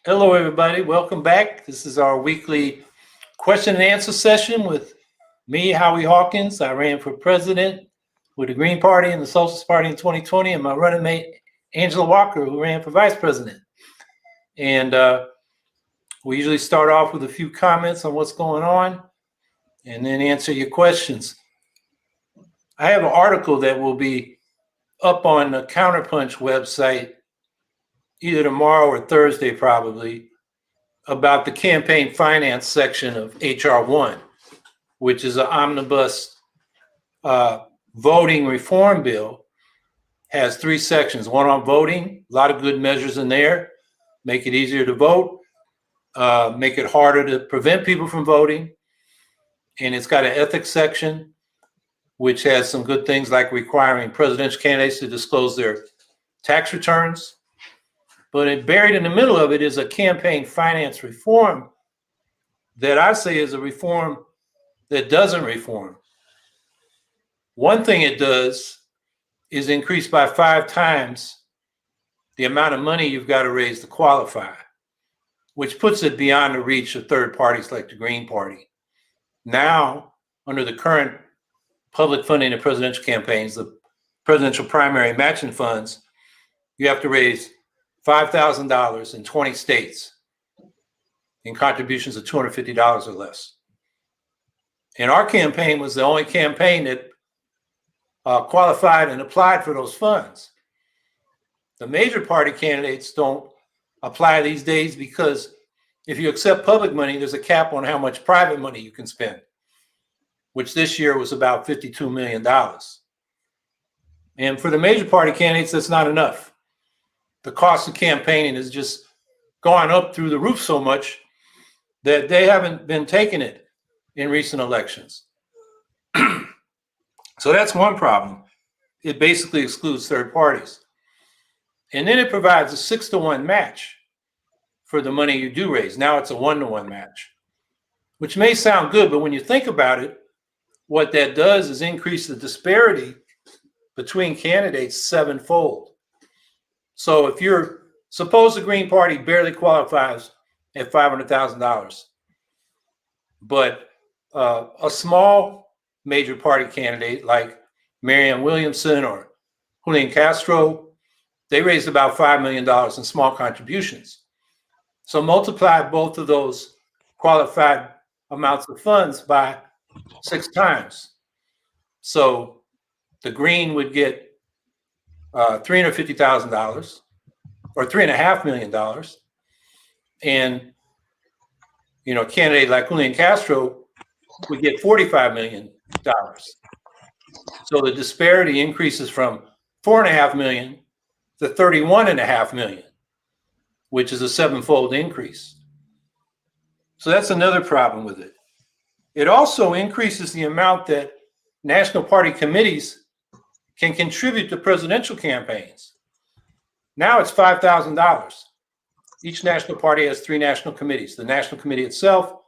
Hello, everybody. Welcome back. This is our weekly question and answer session with me, Howie Hawkins. I ran for president with the Green Party and the Socialist Party in 2020, and my running mate, Angela Walker, who ran for vice president. And we usually start off with a few comments on what's going on and then answer your questions. I have an article that will be up on the Counterpunch website either tomorrow or Thursday, probably, about the campaign finance section of HR 1, which is an omnibus voting reform bill. Has three sections: one on voting, a lot of good measures in there, make it easier to vote, make it harder to prevent people from voting. And it's got an ethics section, which has some good things like requiring presidential candidates to disclose their tax returns. But buried in the middle of it is a campaign finance reform that I say is a reform that doesn't reform. One thing it does is increase by 5 times the amount of money you've got to raise to qualify, which puts it beyond the reach of third parties like the Green Party. Now, under the current public funding of presidential campaigns, the presidential primary matching funds, you have to raise $5,000 in 20 states in contributions of $250 or less. And our campaign was the only campaign that qualified and applied for those funds. The major party candidates don't apply these days because if you accept public money, there's a cap on how much private money you can spend, which this year was about $52 million. And for the major party candidates, that's not enough. The cost of campaigning has just gone up through the roof so much that they haven't been taking it in recent elections. So that's one problem. It basically excludes third parties. And then it provides a 6-to-1 match for the money you do raise. Now it's a 1-to-1 match, which may sound good, but when you think about it, what that does is increase the disparity between candidates 7-fold. So if suppose the Green Party barely qualifies at $500,000, but a small major party candidate like Marianne Williamson or Julian Castro, they raised about $5 million in small contributions. So multiply both of those qualified amounts of funds by 6 times. So the Green would get $350,000 or $3.5 million. And, a candidate like Julian Castro would get $45 million. So the disparity increases from $4.5 million to $31.5 million, which is a 7-fold increase. So that's another problem with it. It also increases the amount that national party committees can contribute to presidential campaigns. Now it's $5,000. Each national party has 3 national committees: the national committee itself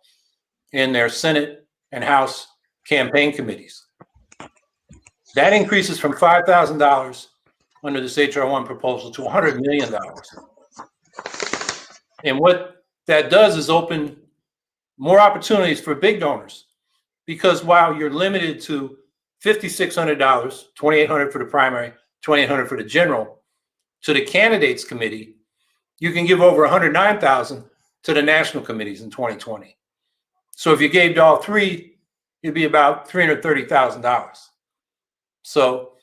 and their Senate and House campaign committees. That increases from $5,000 under this HR 1 proposal to $100 million. And what that does is open more opportunities for big donors, because while you're limited to $5,600, $2,800 for the primary, $2,800 for the general, to the candidates committee, you can give over $109,000 to the national committees in 2020. So if you gave to all 3, it'd be about $330,000. So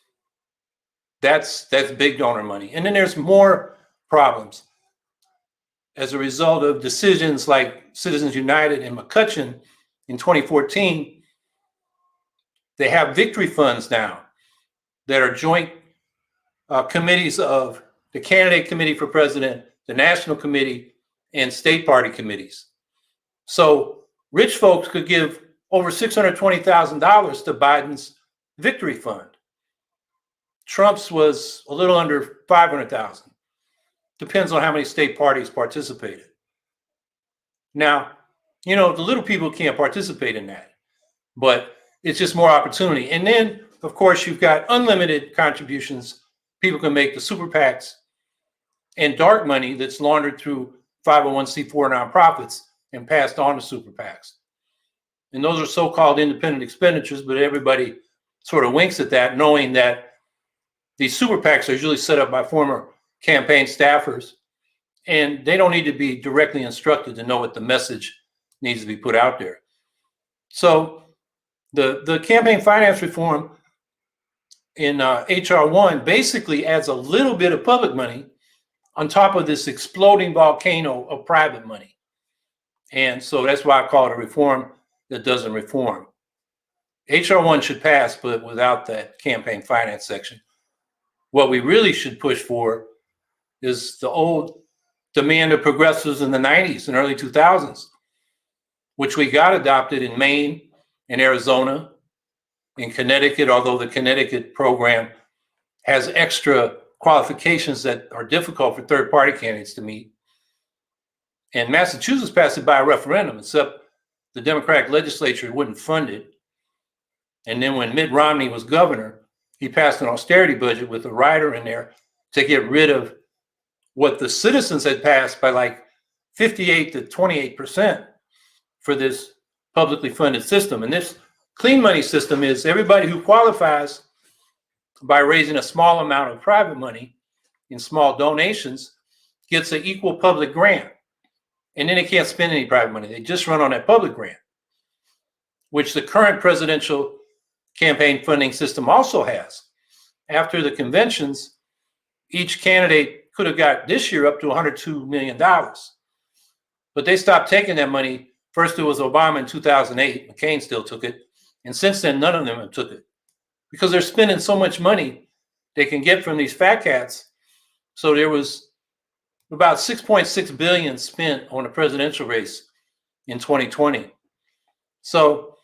that's big donor money. And then there's more problems. As a result of decisions like Citizens United and McCutcheon in 2014, they have victory funds now that are joint committees of the candidate committee for president, the national committee, and state party committees. So rich folks could give over $620,000 to Biden's victory fund. Trump's was a little under $500,000. Depends on how many state parties participated. Now, the little people can't participate in that, but it's just more opportunity. And then, of course, you've got unlimited contributions people can make to super PACs and dark money that's laundered through 501c4 nonprofits and passed on to super PACs. And those are so-called independent expenditures, but everybody sort of winks at that, knowing that these super PACs are usually set up by former campaign staffers, and they don't need to be directly instructed to know what the message needs to be put out there. So the campaign finance reform in HR 1 basically adds a little bit of public money on top of this exploding volcano of private money. And so that's why I call it a reform that doesn't reform. HR 1 should pass, but without that campaign finance section. What we really should push for is the old demand of progressives in the 90s and early 2000s, which we got adopted in Maine and Arizona, in Connecticut, although the Connecticut program has extra qualifications that are difficult for third-party candidates to meet. And Massachusetts passed it by a referendum, except the Democratic legislature wouldn't fund it. And then when Mitt Romney was governor, he passed an austerity budget with a rider in there to get rid of what the citizens had passed by like 58 to 28% for this publicly funded system. And this clean money system is everybody who qualifies by raising a small amount of private money in small donations gets an equal public grant. And then they can't spend any private money. They just run on that public grant, which the current presidential campaign funding system also has. After the conventions, each candidate could have got this year up to $102 million. But they stopped taking that money. First it was Obama in 2008. McCain still took it. And since then, none of them have took it because they're spending so much money they can get from these fat cats. So there was about $6.6 billion spent on a presidential race in 2020. So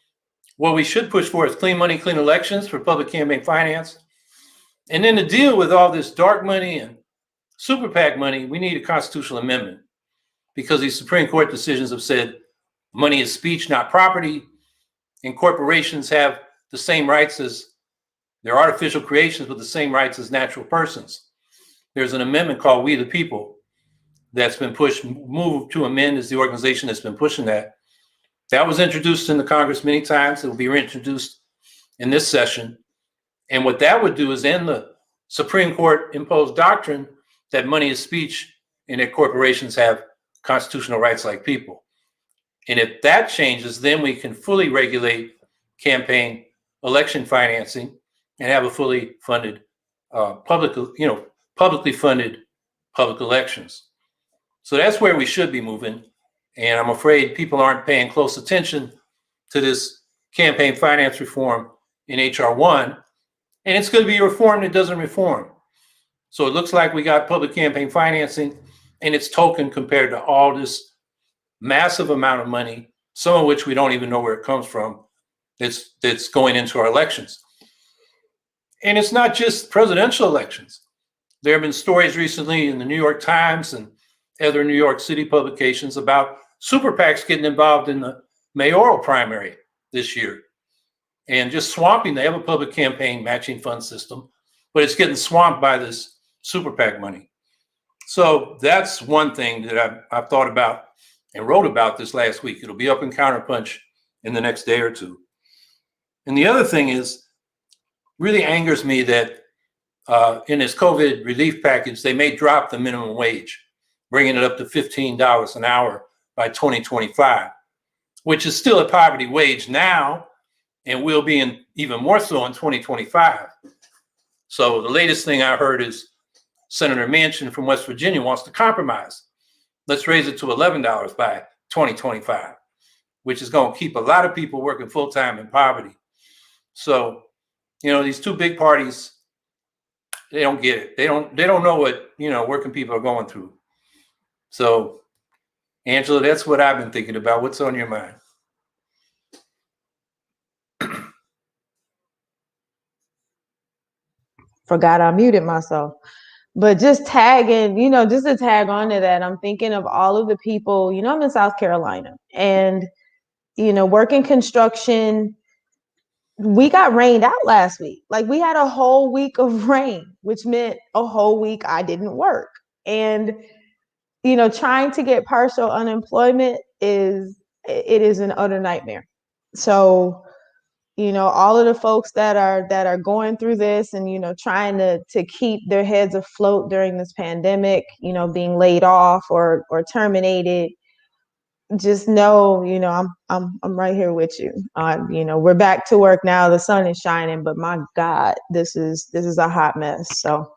what we should push for is clean money, clean elections for public campaign finance. And then to deal with all this dark money and super PAC money, we need a constitutional amendment because these Supreme Court decisions have said money is speech, not property, and corporations have the same rights as they're artificial creations with the same rights as natural persons. There's an amendment called We the People that's been pushed. Move to Amend is the organization that's been pushing that. That was introduced in the Congress many times. It will be reintroduced in this session. And what that would do is end the Supreme Court imposed doctrine that money is speech and that corporations have constitutional rights like people. And if that changes, then we can fully regulate campaign election financing and have a fully funded publicly funded public elections. So that's where we should be moving. And I'm afraid people aren't paying close attention to this campaign finance reform in HR 1. And it's going to be a reform that doesn't reform. So it looks like we got public campaign financing and it's token compared to all this massive amount of money, some of which we don't even know where it comes from, that's going into our elections. And it's not just presidential elections. There have been stories recently in the New York Times and other New York City publications about super PACs getting involved in the mayoral primary this year and just swamping. They have a public campaign matching fund system, but it's getting swamped by this super PAC money. So that's one thing that I've thought about and wrote about this last week. It'll be up in Counterpunch in the next day or two. And the other thing is, really angers me that in this COVID relief package, they may drop the minimum wage, bringing it up to $15 an hour by 2025, which is still a poverty wage now and will be in even more so in 2025. So the latest thing I heard is Senator Manchin from West Virginia wants to compromise. Let's raise it to $11 by 2025, which is going to keep a lot of people working full-time in poverty. So, these two big parties, they don't get it. They don't know what, working people are going through. So, Angela, that's what I've been thinking about. What's on your mind? Forgot I muted myself. But just tagging, just to tag on to that, I'm thinking of all of the people, I'm in South Carolina and, working construction. We got rained out last week. Like we had a whole week of rain, which meant a whole week I didn't work. And trying to get partial unemployment is an utter nightmare. So, all of the folks that are going through this and, trying to keep their heads afloat during this pandemic, being laid off or terminated, just know, I'm right here with you. We're back to work now. The sun is shining, but my God, this is a hot mess. So,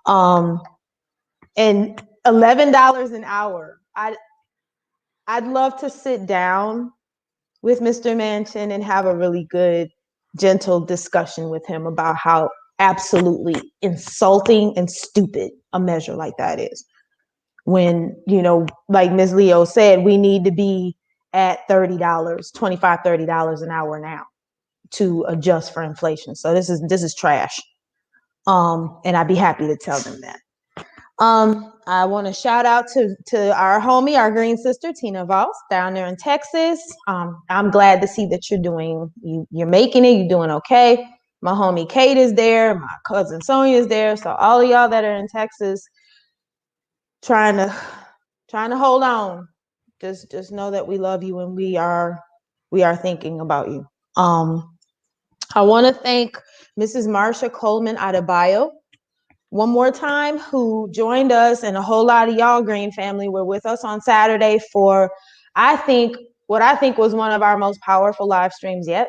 and $11 an hour. I'd love to sit down with Mr. Manchin and have a really good, gentle discussion with him about how absolutely insulting and stupid a measure like that is. When, like Ms. Leo said, we need to be at $30, $25, $30 an hour now to adjust for inflation. So this is trash. And I'd be happy to tell them that. I want to shout out to our homie, our green sister, Tina Voss, down there in Texas. I'm glad to see that you're making it, you're doing okay. My homie Kate is there, my cousin Sonia is there. So all of y'all that are in Texas trying to hold on. Just know that we love you and we are thinking about you. I want to thank Mrs. Marsha Coleman Adebayo one more time, who joined us, and a whole lot of y'all Green family were with us on Saturday for what I think was one of our most powerful live streams yet.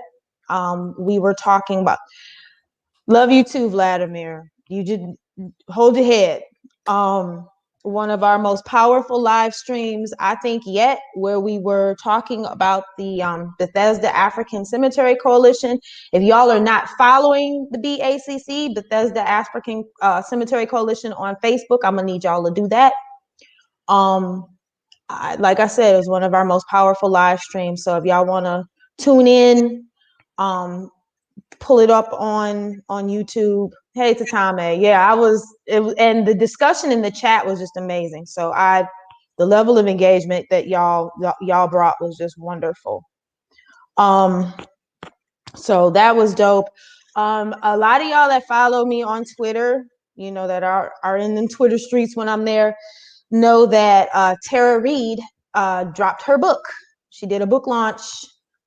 We were talking about, love you too, Vladimir. You just hold your head. One of our most powerful live streams, I think, yet, where we were talking about the Bethesda African Cemetery Coalition. If y'all are not following the BACC, Bethesda African Cemetery Coalition, on Facebook, I'm gonna need y'all to do that. Like I said, it was one of our most powerful live streams. So if y'all want to tune in, pull it up on YouTube. Hey, Tatame. Yeah, and the discussion in the chat was just amazing. So the level of engagement that y'all brought was just wonderful. So that was dope. A lot of y'all that follow me on Twitter, that are in the Twitter streets when I'm there, know that Tara Reid dropped her book. She did a book launch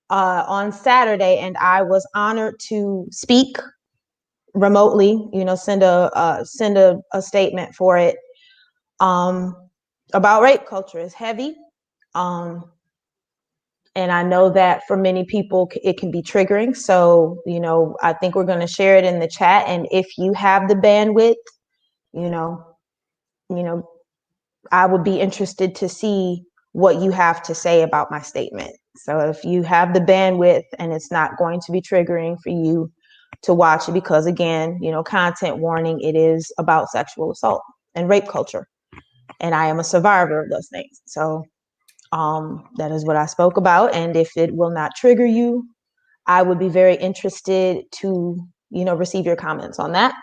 on Saturday, and I was honored to speak remotely, send a statement for it, about rape culture. Is heavy. And I know that for many people it can be triggering. So, I think we're going to share it in the chat. And if you have the bandwidth, I would be interested to see what you have to say about my statement. So if you have the bandwidth and it's not going to be triggering for you to watch it, because again, content warning, it is about sexual assault and rape culture. And I am a survivor of those things. So that is what I spoke about. And if it will not trigger you, I would be very interested to, receive your comments on that.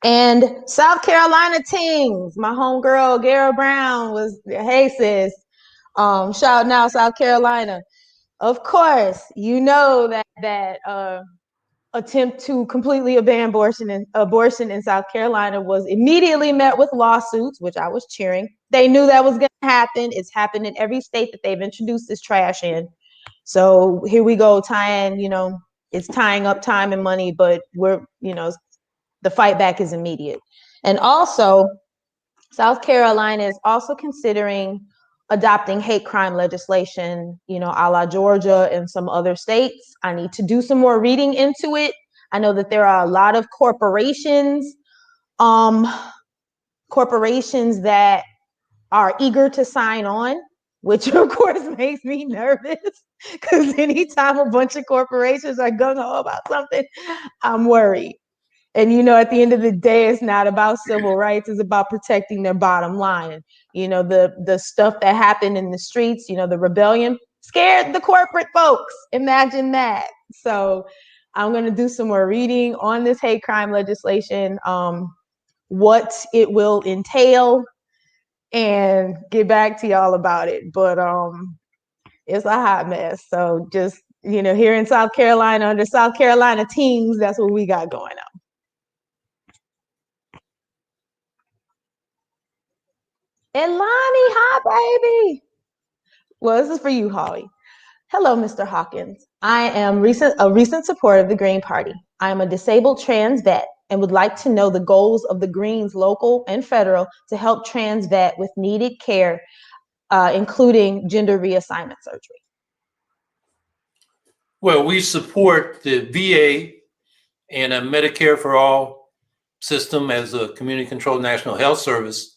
And South Carolina Tings, my homegirl, Gara Brown was, hey sis, shouting out South Carolina. Of course, that attempt to completely ban abortion in South Carolina was immediately met with lawsuits, which I was cheering. They knew that was going to happen. It's happened in every state that they've introduced this trash in. So here we go, it's tying up time and money, but we're, the fight back is immediate. And also, South Carolina is also considering adopting hate crime legislation, a la Georgia and some other states. I need to do some more reading into it. I know that there are a lot of corporations that are eager to sign on, which of course makes me nervous, because anytime a bunch of corporations are gung-ho about something, I'm worried. And, at the end of the day, it's not about civil rights. It's about protecting their bottom line. The stuff that happened in the streets, the rebellion scared the corporate folks. Imagine that. So I'm going to do some more reading on this hate crime legislation, what it will entail, and get back to y'all about it. But it's a hot mess. So just, here in South Carolina, under South Carolina Teams, that's what we got going on. Elani, hi, baby. Well, this is for you, Holly. Hello, Mr. Hawkins. I am a recent supporter of the Green Party. I am a disabled trans vet and would like to know the goals of the Greens, local and federal, to help trans vet with needed care, including gender reassignment surgery. Well, we support the VA and a Medicare for all system as a community controlled national health service,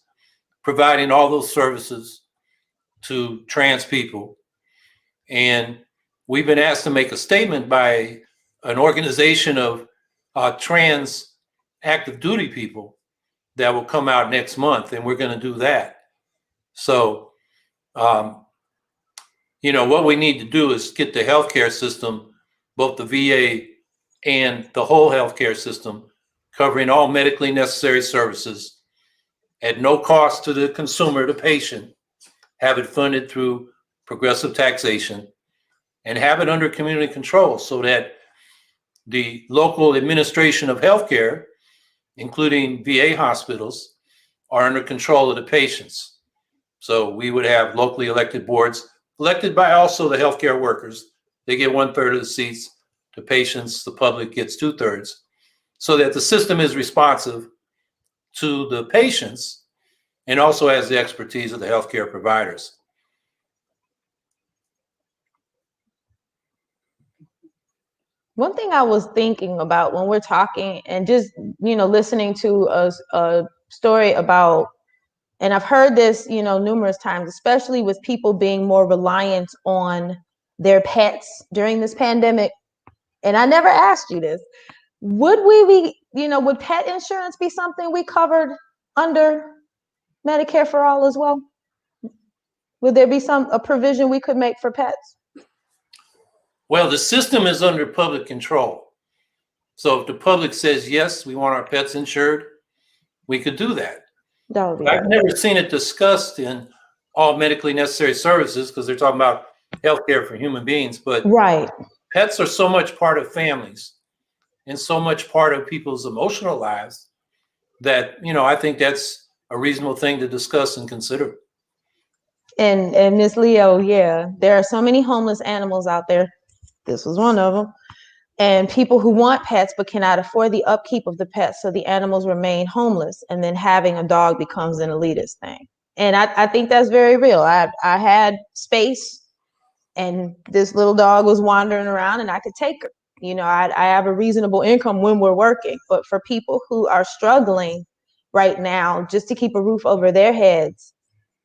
providing all those services to trans people. And we've been asked to make a statement by an organization of trans active duty people that will come out next month, and we're going to do that. So, what we need to do is get the healthcare system, both the VA and the whole healthcare system, covering all medically necessary services at no cost to the consumer, the patient, have it funded through progressive taxation, and have it under community control so that the local administration of healthcare, including VA hospitals, are under control of the patients. So we would have locally elected boards elected by also the healthcare workers. They get 1/3 of the seats. The patients, the public gets 2/3, so that the system is responsive to the patients and also has the expertise of the healthcare providers. One thing I was thinking about when we're talking and just, listening to a story about, and I've heard this, numerous times, especially with people being more reliant on their pets during this pandemic. And I never asked you this. Would we be, would pet insurance be something we covered under Medicare for all as well? Would there be a provision we could make for pets? Well, the system is under public control. So if the public says, yes, we want our pets insured, we could do that. That would be I've good. never seen it discussed in all medically necessary services because they're talking about healthcare for human beings. But Right. pets are so much part of families and so much part of people's emotional lives that, I think that's a reasonable thing to discuss and consider. And Miss Leo, yeah, there are so many homeless animals out there. This was one of them. And people who want pets but cannot afford the upkeep of the pets, so the animals remain homeless, and then having a dog becomes an elitist thing. And I think that's very real. I had space, and this little dog was wandering around, and I could take her. I have a reasonable income when we're working, but for people who are struggling right now just to keep a roof over their heads,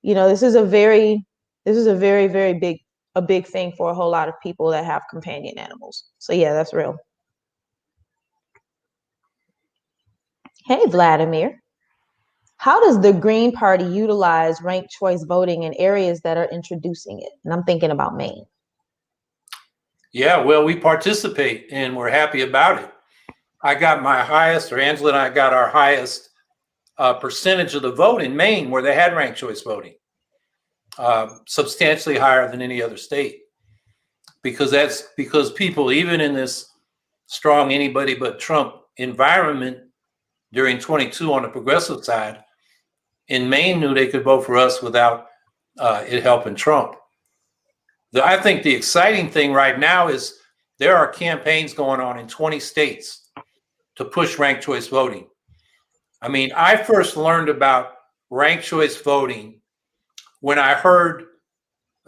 this is a very, very big thing for a whole lot of people that have companion animals. So yeah, that's real. Hey, Vladimir. How does the Green Party utilize ranked choice voting in areas that are introducing it? And I'm thinking about Maine. Yeah, well, we participate and we're happy about it. I got my highest, or Angela and I got our highest percentage of the vote in Maine where they had ranked choice voting, substantially higher than any other state. Because people, even in this strong anybody but Trump environment during 22 on the progressive side, in Maine knew they could vote for us without it helping Trump. I think the exciting thing right now is there are campaigns going on in 20 states to push ranked choice voting. I mean, I first learned about ranked choice voting when I heard,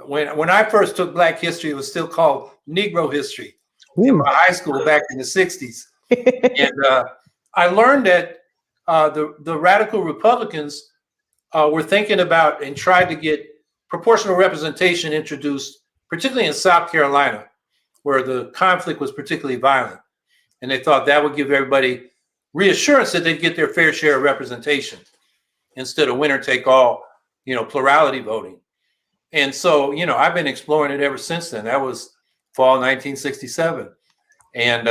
when I first took Black history, it was still called Negro history in my high school back in the 60s. And I learned that the radical Republicans were thinking about and tried to get proportional representation introduced, particularly in South Carolina, where the conflict was particularly violent. And they thought that would give everybody reassurance that they'd get their fair share of representation instead of winner take all, plurality voting. And so, I've been exploring it ever since then. That was fall 1967. And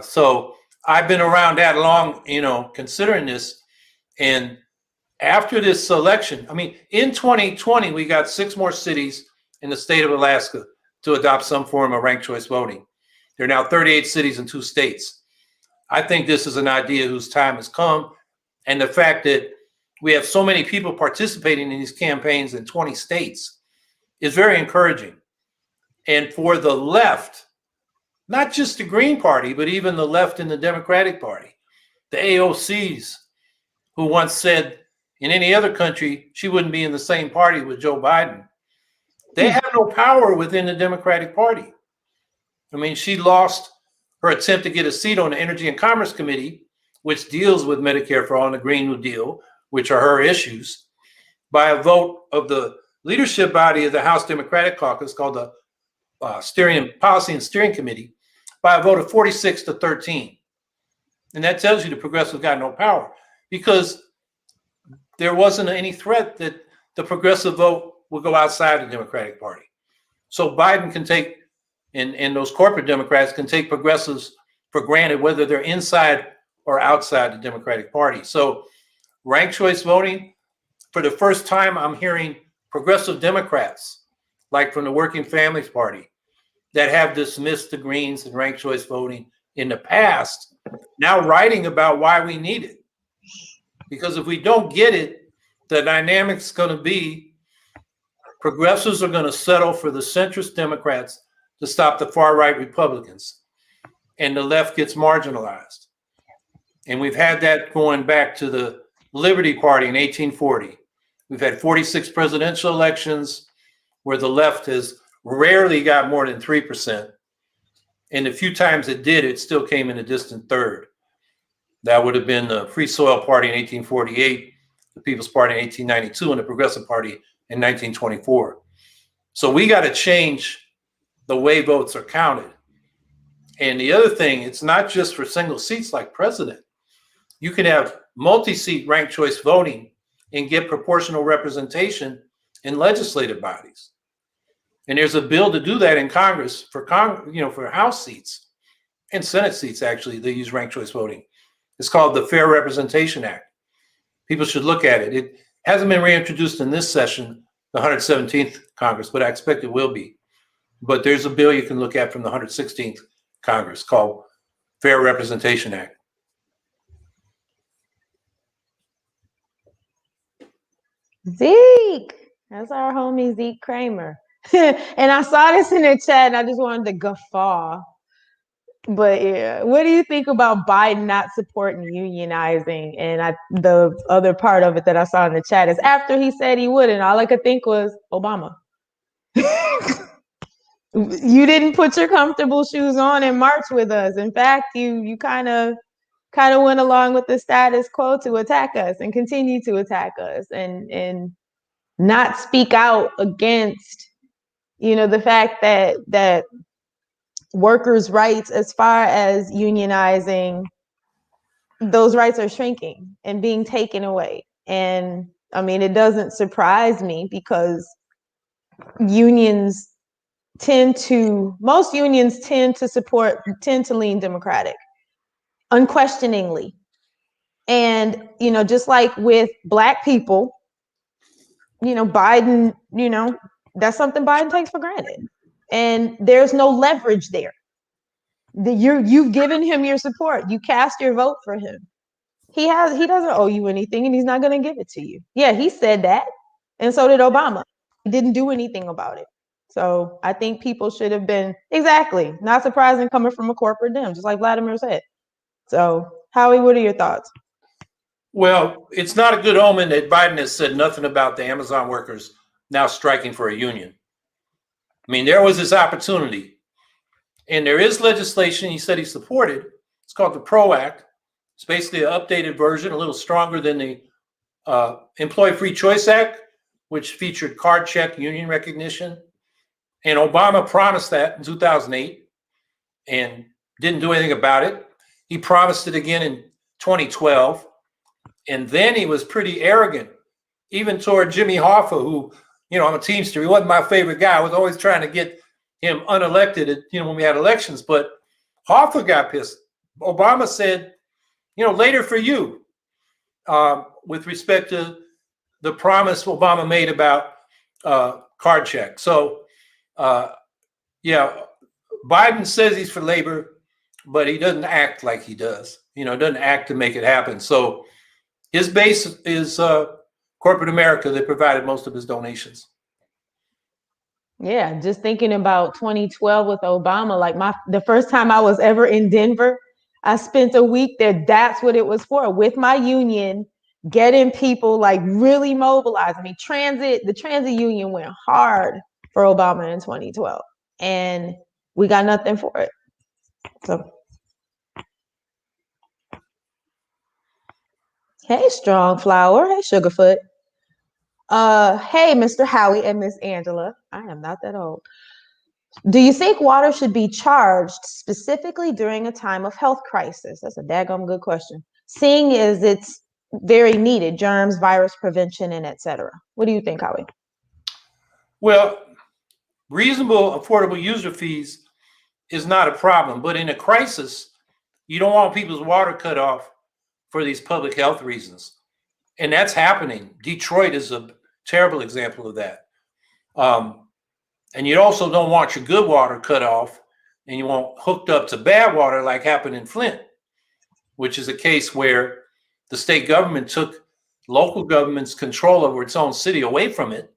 so I've been around that long, considering this. And after this election, I mean, in 2020, we got 6 more cities in the state of Alaska to adopt some form of ranked choice voting. There are now 38 cities in 2 states. I think this is an idea whose time has come. And the fact that we have so many people participating in these campaigns in 20 states is very encouraging. And for the left, not just the Green Party, but even the left in the Democratic Party, the AOCs, who once said in any other country she wouldn't be in the same party with Joe Biden, they have no power within the Democratic Party. I mean, she lost her attempt to get a seat on the Energy and Commerce Committee, which deals with Medicare for All and the Green New Deal, which are her issues, by a vote of the leadership body of the House Democratic Caucus, called the Policy and Steering Committee, by a vote of 46-13. And that tells you the progressives got no power, because there wasn't any threat that the progressive vote will go outside the Democratic Party. So Biden can take, and those corporate Democrats can take progressives for granted, whether they're inside or outside the Democratic Party. So ranked choice voting, for the first time, I'm hearing progressive Democrats, like from the Working Families Party, that have dismissed the Greens and ranked choice voting in the past, now writing about why we need it. Because if we don't get it, the dynamic's going to be progressives are going to settle for the centrist Democrats to stop the far-right Republicans, and the left gets marginalized. And we've had that going back to the Liberty Party in 1840. We've had 46 presidential elections where the left has rarely got more than 3%. And the few times it did, it still came in a distant third. That would have been the Free Soil Party in 1848, the People's Party in 1892, and the Progressive Party in 1924. So we got to change the way votes are counted. And the other thing, it's not just for single seats like president. You can have multi-seat ranked choice voting and get proportional representation in legislative bodies. And there's a bill to do that in Congress for House seats and Senate seats. Actually, they use ranked choice voting. It's called the Fair Representation Act. People should look at it. It hasn't been reintroduced in this session, the 117th Congress, but I expect it will be. But there's a bill you can look at from the 116th Congress called Fair Representation Act. Zeke, that's our homie Zeke Kramer. And I saw this in the chat and I just wanted to guffaw. But yeah, what do you think about Biden not supporting unionizing? And the other part of it that I saw in the chat is after he said he wouldn't, all I could think was Obama. You didn't put your comfortable shoes on and march with us. In fact, you kind of went along with the status quo to attack us and continue to attack us and not speak out against, the fact that workers' rights, as far as unionizing, those rights are shrinking and being taken away. And I mean, it doesn't surprise me because most unions tend to lean Democratic, unquestioningly. And, just like with Black people, Biden, that's something Biden takes for granted. And there's no leverage there. You've given him your support. You cast your vote for him. He doesn't owe you anything and he's not going to give it to you. Yeah, he said that. And so did Obama. He didn't do anything about it. So I think people should have been, exactly, not surprising coming from a corporate Dem, just like Vladimir said. So Howie, what are your thoughts? Well, it's not a good omen that Biden has said nothing about the Amazon workers now striking for a union. I mean, there was this opportunity. And there is legislation he said he supported. It's called the PRO Act. It's basically an updated version, a little stronger than the Employee Free Choice Act, which featured card check union recognition. And Obama promised that in 2008 and didn't do anything about it. He promised it again in 2012. And then he was pretty arrogant, even toward Jimmy Hoffa, who, I'm a Teamster. He wasn't my favorite guy. I was always trying to get him unelected, when we had elections. But Hoffa got pissed. Obama said, later for you, with respect to the promise Obama made about card check. So, Biden says he's for labor, but he doesn't act like he does. Doesn't act to make it happen. So His base is corporate America that provided most of his donations. Yeah, just thinking about 2012 with Obama, like the first time I was ever in Denver, I spent a week there. That's what it was for, with my union, getting people like really mobilized. I mean, the transit union went hard for Obama in 2012, and we got nothing for it. So, hey, Strong Flower. Hey, Sugarfoot. Hey, Mr. Howie and Miss Angela. I am not that old. Do you think water should be charged specifically during a time of health crisis? That's a daggum good question. Seeing as it's very needed, germs, virus prevention, and etc. What do you think, Howie? Well, reasonable, affordable user fees is not a problem, but in a crisis, you don't want people's water cut off for these public health reasons. And that's happening. Detroit is a terrible example of that. And you also don't want your good water cut off and you want hooked up to bad water like happened in Flint, which is a case where the state government took local government's control over its own city away from it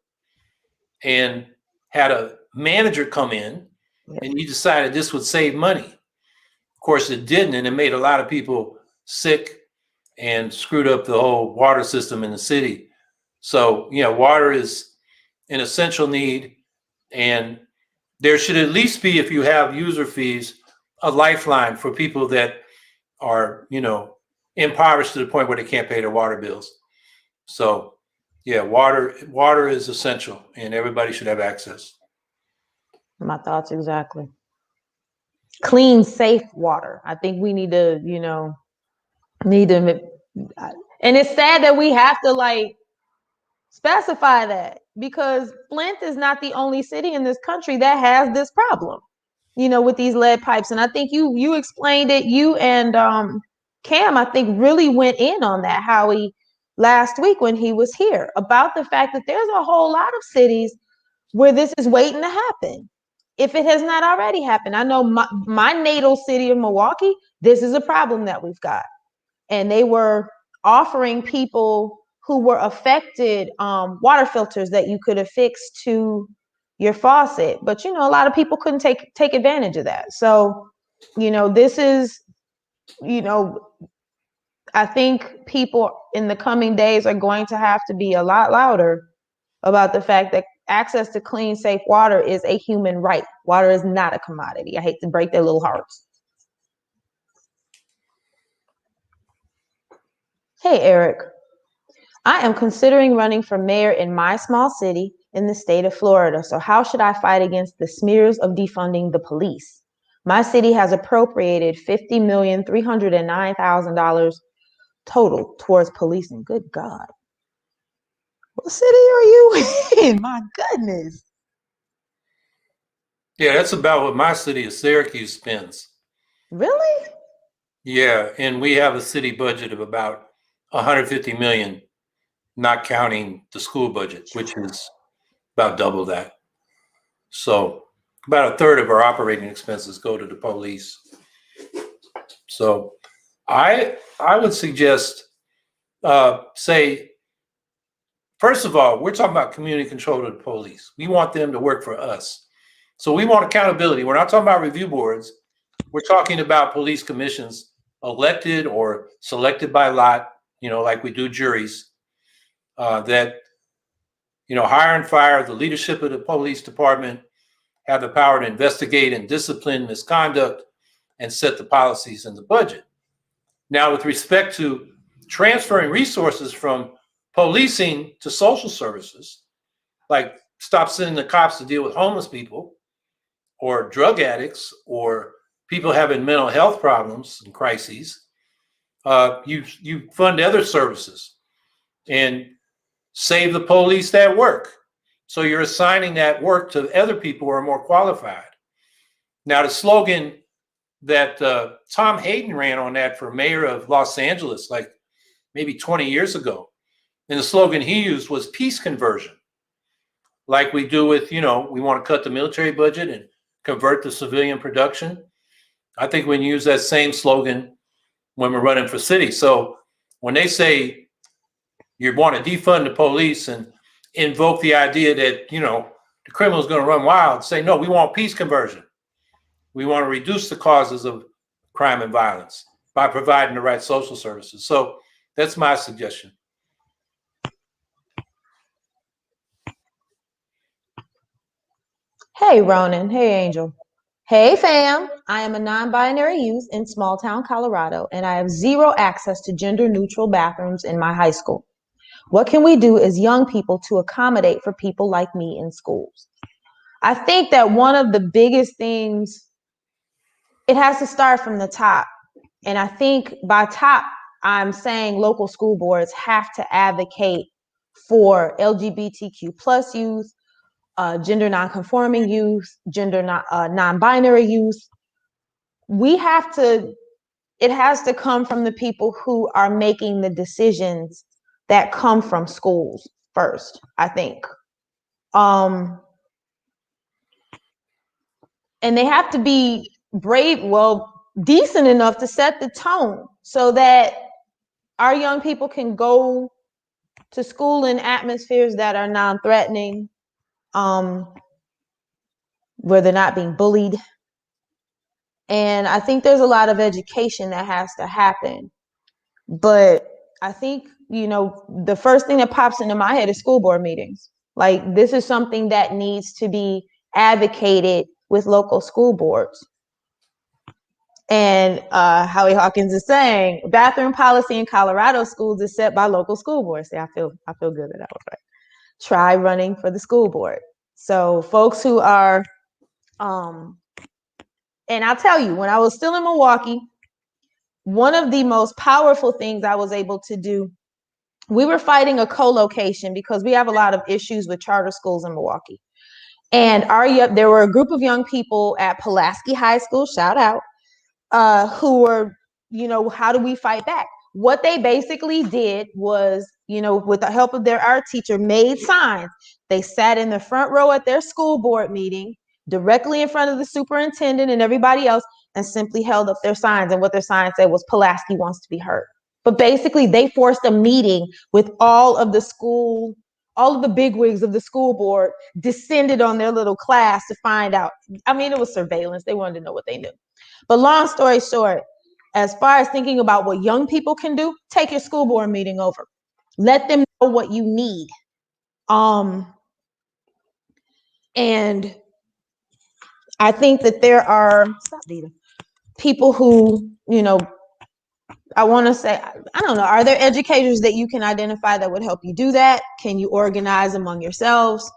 and had a manager come in, and he decided this would save money. Of course, it didn't, and it made a lot of people sick and screwed up the whole water system in the city. So, water is an essential need, and there should at least be, if you have user fees, a lifeline for people that are, impoverished to the point where they can't pay their water bills. So, yeah, water is essential, and everybody should have access. My thoughts exactly. Clean, safe water. I think we need to, and it's sad that we have to specify that, because Flint is not the only city in this country that has this problem, with these lead pipes. And I think you explained it. You and Cam, I think, really went in on that, Howie, last week when he was here, about the fact that there's a whole lot of cities where this is waiting to happen, if it has not already happened. I know my natal city of Milwaukee, this is a problem that we've got. And they were offering people who were affected water filters that you could affix to your faucet. But, a lot of people couldn't take advantage of that. So, this is, I think people in the coming days are going to have to be a lot louder about the fact that access to clean, safe water is a human right. Water is not a commodity. I hate to break their little hearts. Hey, Eric. I am considering running for mayor in my small city in the state of Florida. So how should I fight against the smears of defunding the police? My city has appropriated $50,309,000 total towards policing. Good God. What city are you in? My goodness. Yeah, that's about what my city of Syracuse spends. Really? Yeah, and we have a city budget of about 150 million, not counting the school budget, which is about double that. So about a third of our operating expenses go to the police. So I would suggest, say, first of all, we're talking about community control of the police. We want them to work for us. So we want accountability. We're not talking about review boards. We're talking about police commissions elected or selected by lot, like we do juries, that, hire and fire the leadership of the police department, have the power to investigate and discipline misconduct, and set the policies and the budget. Now, with respect to transferring resources from policing to social services, like stop sending the cops to deal with homeless people or drug addicts or people having mental health problems and crises, you fund other services and save the police that work. So you're assigning that work to other people who are more qualified. Now, the slogan that Tom Hayden ran on that for mayor of Los Angeles, like maybe 20 years ago, and the slogan he used was peace conversion. Like we do with, we want to cut the military budget and convert to civilian production. I think we can use that same slogan when we're running for city. So when they say you want to defund the police and invoke the idea that, the criminal's going to run wild. Say, no, we want peace conversion. We want to reduce the causes of crime and violence by providing the right social services. So that's my suggestion. Hey, Ronan. Hey, Angel. Hey, fam. I am a non-binary youth in small town Colorado, and I have zero access to gender-neutral bathrooms in my high school. What can we do as young people to accommodate for people like me in schools? I think that one of the biggest things, it has to start from the top. And I think by top, I'm saying local school boards have to advocate for LGBTQ plus youth, gender nonconforming youth, gender non-binary youth. It has to come from the people who are making the decisions that come from schools first, I think. And they have to be decent enough to set the tone so that our young people can go to school in atmospheres that are non-threatening, where they're not being bullied. And I think there's a lot of education that has to happen. But I think, the first thing that pops into my head is school board meetings. Like, this is something that needs to be advocated with local school boards. And Howie Hawkins is saying, bathroom policy in Colorado schools is set by local school boards. See, I feel good that I was right. Try running for the school board. So folks who are, and I'll tell you, when I was still in Milwaukee, one of the most powerful things I was able to do, we were fighting a co-location because we have a lot of issues with charter schools in Milwaukee. And there were a group of young people at Pulaski High School, shout out, who were, how do we fight back? What they basically did was, with the help of their art teacher, made signs. They sat in the front row at their school board meeting, directly in front of the superintendent and everybody else, and simply held up their signs. And what their signs said was, Pulaski wants to be heard. But basically, they forced a meeting with all of the bigwigs of the school board, descended on their little class to find out. I mean, it was surveillance. They wanted to know what they knew. But long story short, as far as thinking about what young people can do, take your school board meeting over. Let them know what you need. And I think that there are people who, I want to say, I don't know, are there educators that you can identify that would help you do that? Can you organize among yourselves?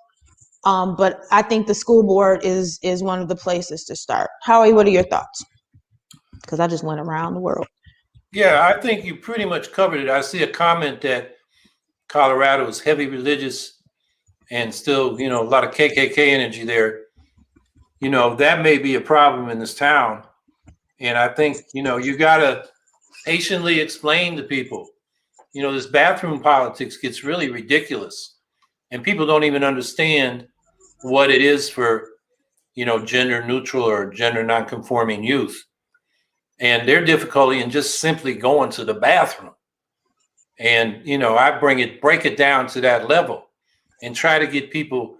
But I think the school board is one of the places to start. Howie, what are your thoughts? Because I just went around the world. Yeah, I think you pretty much covered it. I see a comment that Colorado is heavy religious and still, a lot of KKK energy there. That may be a problem in this town. And I think, you got to patiently explain to people, this bathroom politics gets really ridiculous. And people don't even understand what it is for, gender neutral or gender nonconforming youth. And their difficulty in just simply going to the bathroom. And, I break it down to that level and try to get people,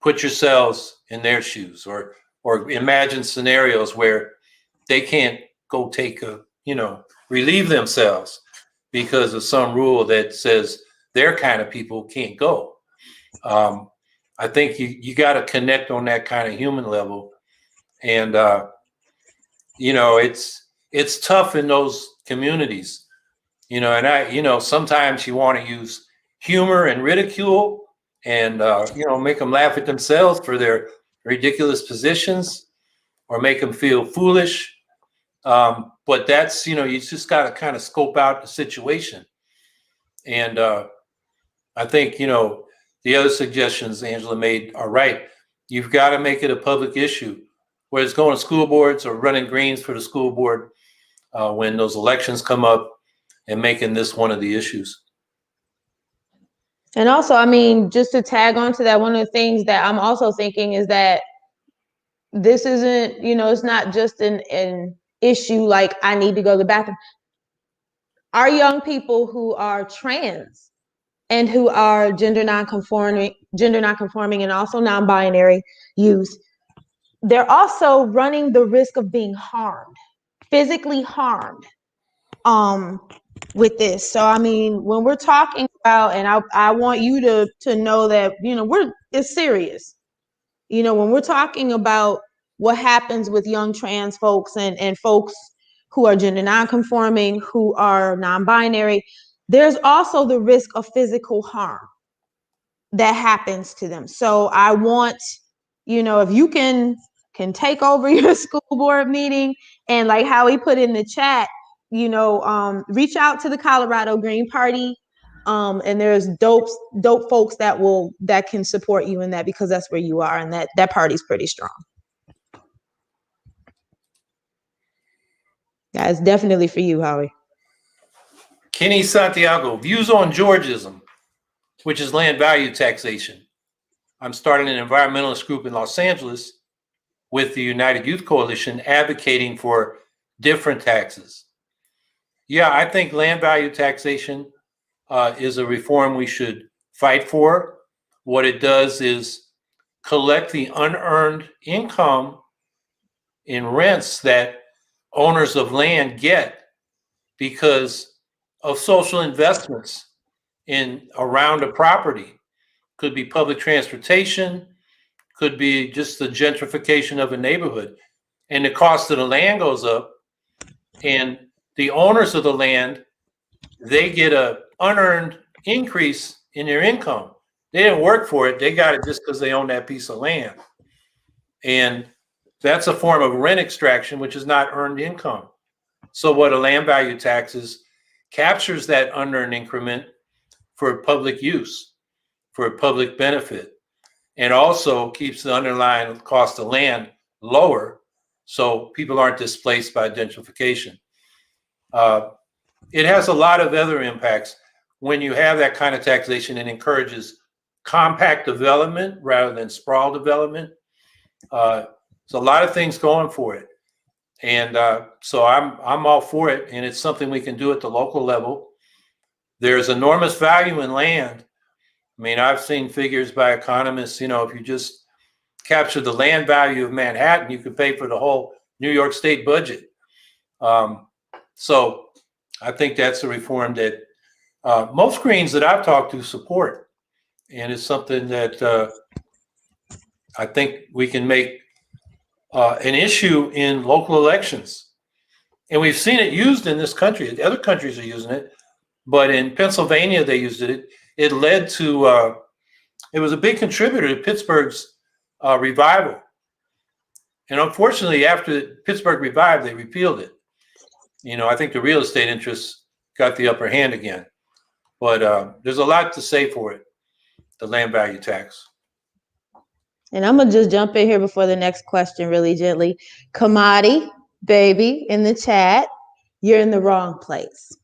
put yourselves in their shoes or imagine scenarios where they can't go relieve themselves because of some rule that says their kind of people can't go. I think you got to connect on that kind of human level. And, it's tough in those communities, and sometimes you want to use humor and ridicule and, make them laugh at themselves for their ridiculous positions or make them feel foolish. But that's, you just got to kind of scope out the situation. And I think, the other suggestions Angela made are right. You've got to make it a public issue, whether it's going to school boards or running greens for the school board when those elections come up, and making this one of the issues. And also, I mean, just to tag on to that, one of the things that I'm also thinking is that this isn't, it's not just an issue like I need to go to the bathroom. our young people who are trans and who are gender nonconforming, and also non-binary youth, they're also running the risk of being harmed, physically harmed, with this. So I mean, when we're talking about, and I want you to know that, you know, it's serious. You know, when we're talking about what happens with young trans folks and folks who are gender nonconforming, who are non-binary, there's also the risk of physical harm that happens to them. So I want, you know, if you can take over your school board meeting, and like Howie put in the chat, you know, reach out to the Colorado Green Party. And there's dope folks that can support you in that, because that's where you are, and that party's pretty strong. Yeah, it's definitely for you, Howie. Kenny Santiago, views on Georgism, which is land value taxation. I'm starting an environmentalist group in Los Angeles with the United Youth Coalition advocating for different taxes. Yeah, I think land value taxation is a reform we should fight for. What it does is collect the unearned income in rents that owners of land get because of social investments in around a property. Could be public transportation, could be just the gentrification of a neighborhood. And the cost of the land goes up, and the owners of the land, they get a unearned increase in their income. They didn't work for it. They got it just because they own that piece of land. And that's a form of rent extraction, which is not earned income. So what a land value tax is, captures that unearned increment for public use, for public benefit, and also keeps the underlying cost of land lower so people aren't displaced by gentrification. It has a lot of other impacts. When you have that kind of taxation, it encourages compact development rather than sprawl development. There's a lot of things going for it. And so I'm all for it, and it's something we can do at the local level. There's enormous value in land. I mean, I've seen figures by economists, you know, if you just capture the land value of Manhattan, you could pay for the whole New York State budget. So I think that's a reform that most Greens that I've talked to support. And it's something that I think we can make an issue in local elections. And we've seen it used in this country. Other countries are using it. But in Pennsylvania, they used it. It led to, it was a big contributor to Pittsburgh's revival. And unfortunately, after Pittsburgh revived, they repealed it. You know, I think the real estate interests got the upper hand again. But there's a lot to say for it, the land value tax. And I'm gonna just jump in here before the next question really gently. Kamadi, baby, in the chat, you're in the wrong place.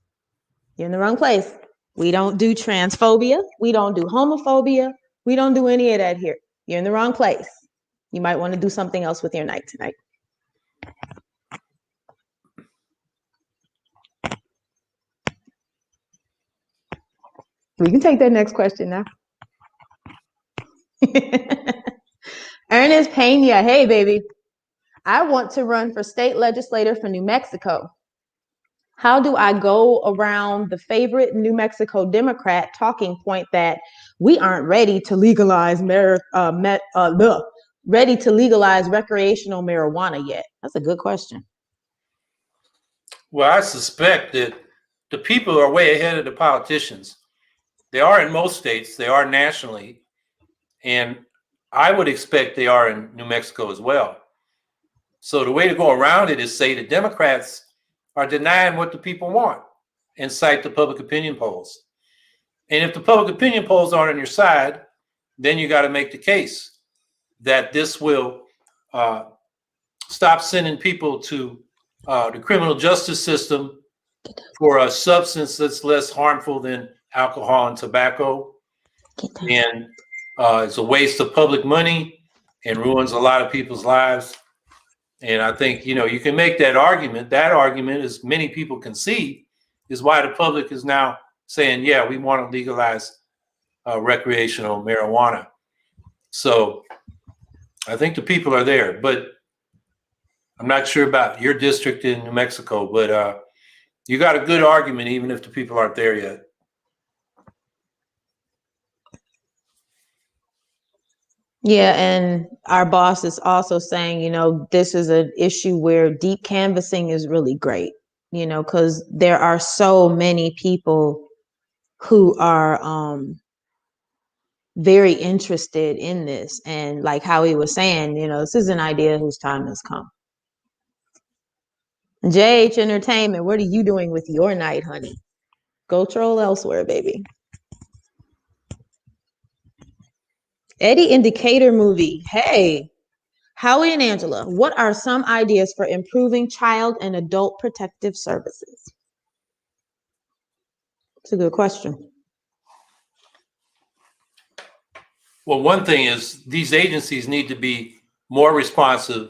You're in the wrong place. We don't do transphobia. We don't do homophobia. We don't do any of that here. You're in the wrong place. You might want to do something else with your night tonight. We can take that next question now. Ernest Pena, hey baby. I want to run for state legislator for New Mexico. How do I go around the favorite New Mexico Democrat talking point that we aren't ready to legalize ready to legalize recreational marijuana yet? That's a good question. Well, I suspect that the people are way ahead of the politicians. They are in most states, they are nationally, and I would expect they are in New Mexico as well. So the way to go around it is say the Democrats are denying what the people want and cite the public opinion polls. And if the public opinion polls aren't on your side, then you got to make the case that this will stop sending people to the criminal justice system for a substance that's less harmful than alcohol and tobacco. And it's a waste of public money and ruins a lot of people's lives. And I think, you know, you can make that argument. That argument, as many people can see, is why the public is now saying, yeah, we want to legalize recreational marijuana. So I think the people are there, but I'm not sure about your district in New Mexico, but you got a good argument even if the people aren't there yet. Yeah, and our boss is also saying, this is an issue where deep canvassing is really great, because there are so many people who are very interested in this. And like Howie was saying, this is an idea whose time has come. JH Entertainment, what are you doing with your night, honey? Go troll elsewhere, baby. Eddie Indicator movie. Hey, Howie and Angela, what are some ideas for improving child and adult protective services? It's a good question. Well, one thing is these agencies need to be more responsive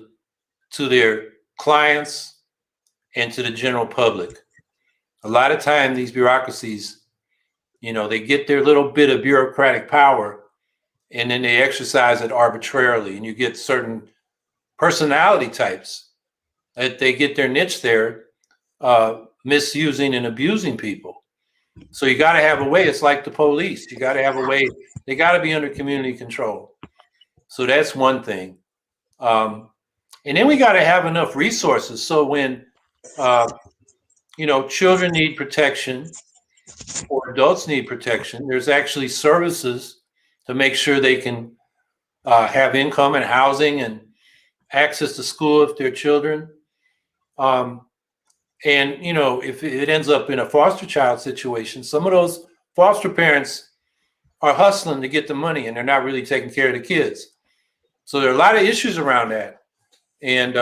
to their clients and to the general public. A lot of time, these bureaucracies, they get their little bit of bureaucratic power and then they exercise it arbitrarily. And you get certain personality types that they get their niche there, misusing and abusing people. So you got to have a way. It's like the police. You got to have a way. They got to be under community control. So that's one thing. And then we got to have enough resources. So when, children need protection or adults need protection, there's actually services to make sure they can have income and housing and access to school if they're children. And, if it ends up in a foster child situation, some of those foster parents are hustling to get the money and they're not really taking care of the kids. So there are a lot of issues around that. And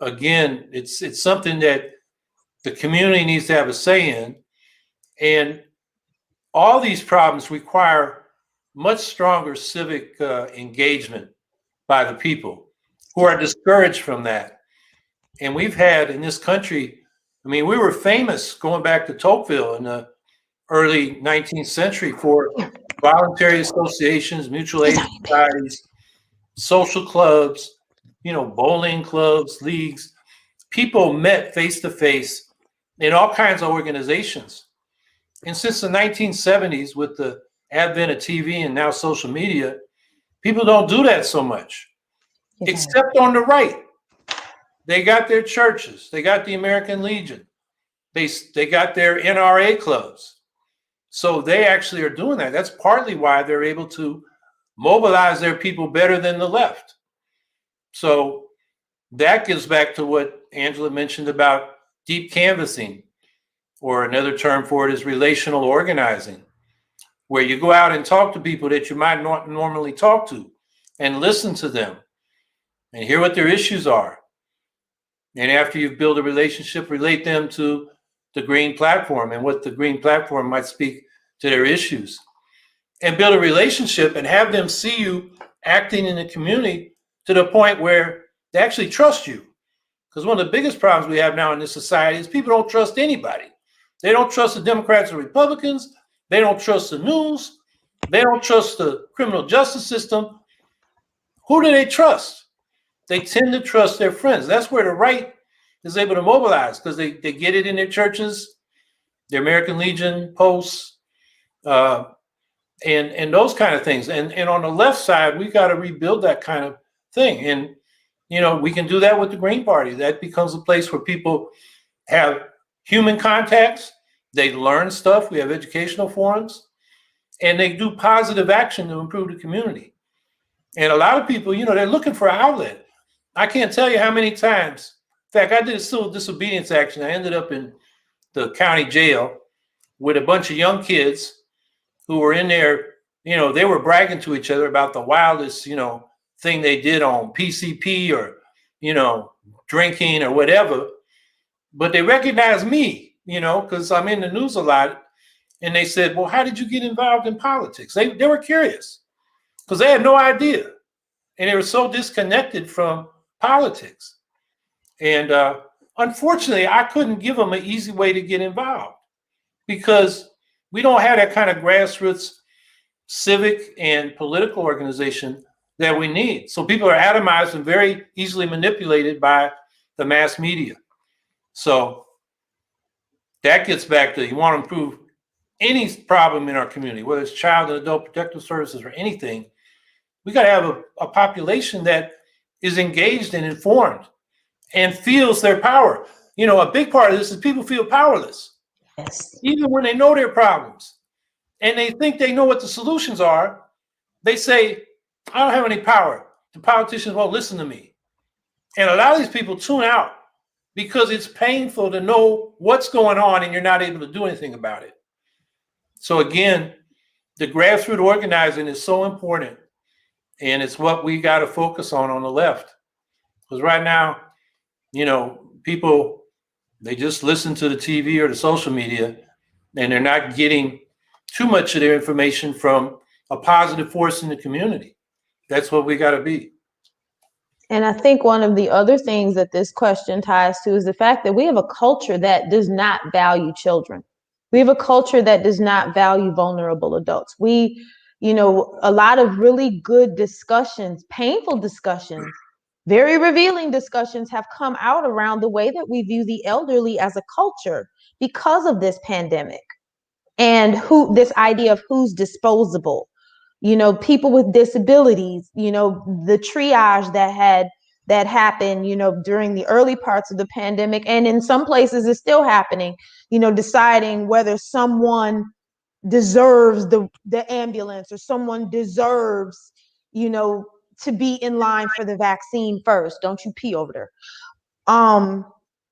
again, it's something that the community needs to have a say in. And all these problems require much stronger civic engagement by the people who are discouraged from that. And we've had in this country, we were famous going back to Tocqueville in the early 19th century for voluntary associations, mutual aid societies, social clubs, bowling clubs, leagues. People met face to face in all kinds of organizations. And since the 1970s, with the advent of TV and now social media, people don't do that so much, except on the right. They got their churches. They got the American Legion. They got their NRA clubs. So they actually are doing that. That's partly why they're able to mobilize their people better than the left. So that gives back to what Angela mentioned about deep canvassing, or another term for it is relational organizing, where you go out and talk to people that you might not normally talk to and listen to them and hear what their issues are. And after you've built a relationship, relate them to the Green Platform and what the Green Platform might speak to their issues. And build a relationship and have them see you acting in the community to the point where they actually trust you. Because one of the biggest problems we have now in this society is people don't trust anybody. They don't trust the Democrats or Republicans. They don't trust the news. They don't trust the criminal justice system. Who do they trust? They tend to trust their friends. That's where the right is able to mobilize, because they get it in their churches, their American Legion posts, and those kind of things. And on the left side, we got to rebuild that kind of thing. And, we can do that with the Green Party. That becomes a place where people have human contacts. They learn stuff. We have educational forums. And they do positive action to improve the community. And a lot of people, they're looking for an outlet. I can't tell you how many times. In fact, I did a civil disobedience action. I ended up in the county jail with a bunch of young kids who were in there. They were bragging to each other about the wildest, thing they did on PCP or, drinking or whatever. But they recognized me, because I'm in the news a lot. And they said, well, how did you get involved in politics? They were curious because they had no idea. And they were so disconnected from politics. And unfortunately, I couldn't give them an easy way to get involved because we don't have that kind of grassroots civic and political organization that we need. So people are atomized and very easily manipulated by the mass media. So that gets back to, you want to improve any problem in our community, whether it's child and adult protective services or anything, we got to have a population that is engaged and informed and feels their power. A big part of this is people feel powerless, Yes. even when they know their problems and they think they know what the solutions are. They say, I don't have any power. The politicians won't listen to me. And a lot of these people tune out because it's painful to know what's going on and you're not able to do anything about it. So again, the grassroots organizing is so important, and it's what we got to focus on the left. Because right now, people, they just listen to the TV or the social media, and they're not getting too much of their information from a positive force in the community. That's what we got to be. And I think one of the other things that this question ties to is the fact that we have a culture that does not value children. We have a culture that does not value vulnerable adults. A lot of really good discussions, painful discussions, very revealing discussions have come out around the way that we view the elderly as a culture because of this pandemic and this idea of who's disposable. People with disabilities, the triage that happened, during the early parts of the pandemic, and in some places is still happening, deciding whether someone deserves the ambulance or someone deserves, to be in line for the vaccine first. Don't you pee over there.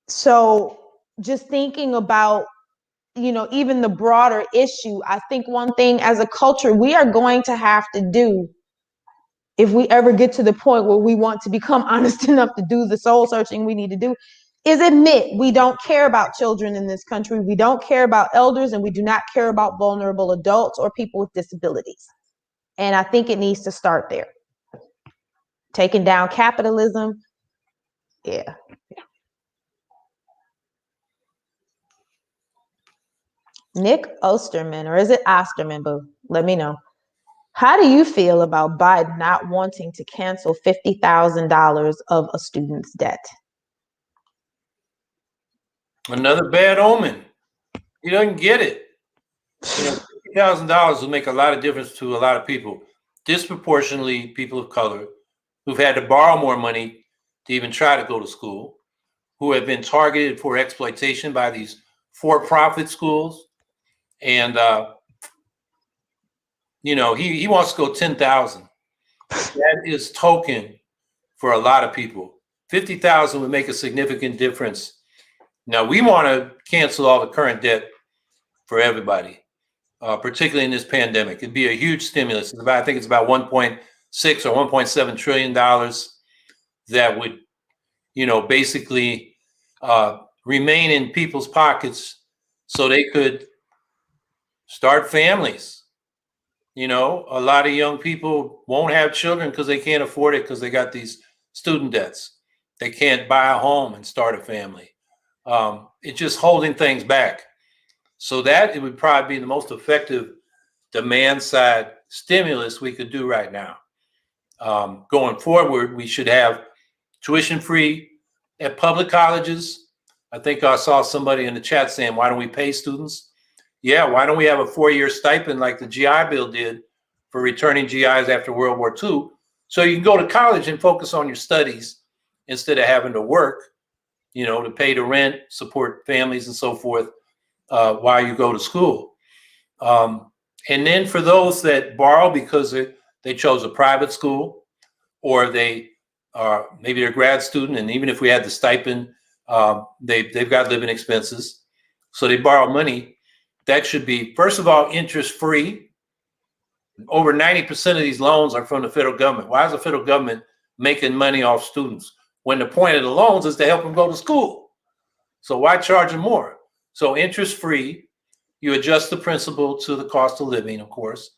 So just thinking about even the broader issue, I think one thing as a culture we are going to have to do, if we ever get to the point where we want to become honest enough to do the soul searching we need to do, is admit we don't care about children in this country, we don't care about elders, and we do not care about vulnerable adults or people with disabilities. And I think it needs to start there. Taking down capitalism. Yeah. Nick Osterman, or is it Osterman, boo? Let me know. How do you feel about Biden not wanting to cancel $50,000 of a student's debt? Another bad omen. He doesn't get it. $50,000 will make a lot of difference to a lot of people, disproportionately people of color, who've had to borrow more money to even try to go to school, who have been targeted for exploitation by these for-profit schools. And, he wants to go 10,000. That is token for a lot of people. 50,000 would make a significant difference. Now, we want to cancel all the current debt for everybody, particularly in this pandemic. It'd be a huge stimulus. I think it's about 1.6 or $1.7 trillion that would, basically remain in people's pockets so they could start families. A lot of young people won't have children because they can't afford it because they got these student debts. They can't buy a home and start a family. It's just holding things back. So that it would probably be the most effective demand side stimulus we could do right now. Going forward, we should have tuition free at public colleges. I think I saw somebody in the chat saying, why don't we pay students? Yeah, why don't we have a 4-year stipend like the GI Bill did for returning GIs after World War II? So you can go to college and focus on your studies instead of having to work, to pay the rent, support families and so forth while you go to school. And then for those that borrow because they chose a private school, or they are maybe they're a grad student, and even if we had the stipend, they've got living expenses, so they borrow money. That should be, first of all, interest-free. Over 90% of these loans are from the federal government. Why is the federal government making money off students when the point of the loans is to help them go to school? So why charge them more? So interest-free, you adjust the principal to the cost of living, of course,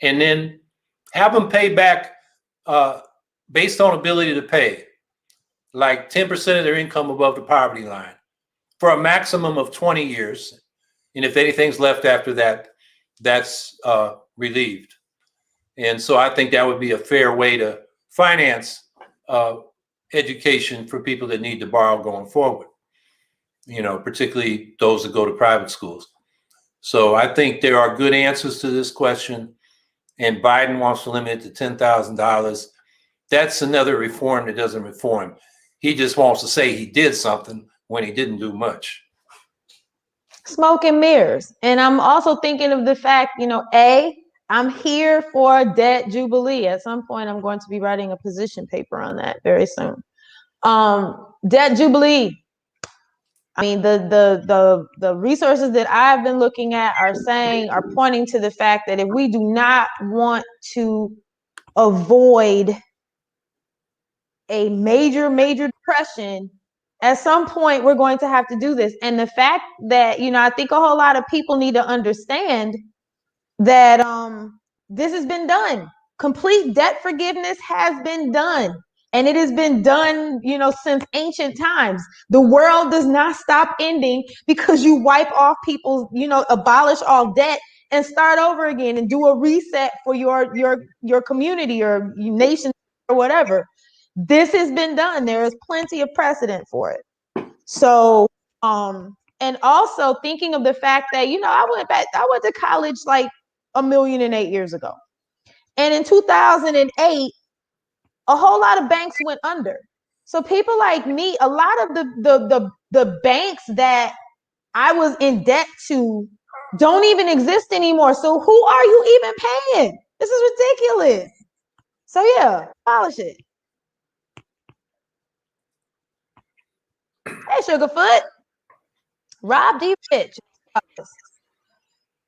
and then have them pay back based on ability to pay. like 10% of their income above the poverty line for a maximum of 20 years. And if anything's left after that, that's relieved. And so I think that would be a fair way to finance education for people that need to borrow going forward, particularly those that go to private schools. So I think there are good answers to this question. And Biden wants to limit it to $10,000. That's another reform that doesn't reform. He just wants to say he did something when he didn't do much. Smoke and mirrors. And I'm also thinking of the fact, I'm here for debt jubilee. At some point, I'm going to be writing a position paper on that very soon. Debt jubilee. I mean, the resources that I've been looking at are pointing to the fact that if we do not want to avoid a major depression, at some point we're going to have to do this. And the fact that, I think a whole lot of people need to understand that this has been done. Complete debt forgiveness has been done. And it has been done, since ancient times. The world does not stop ending because you wipe off people's, abolish all debt and start over again and do a reset for your community or nation or whatever. This has been done. There is plenty of precedent for it. So, and also thinking of the fact that, I went to college like 1,008 years ago. And in 2008, a whole lot of banks went under. So people like me, a lot of the banks that I was in debt to don't even exist anymore. So who are you even paying? This is ridiculous. So yeah, abolish it. Hey, Sugarfoot. Rob D. Rich.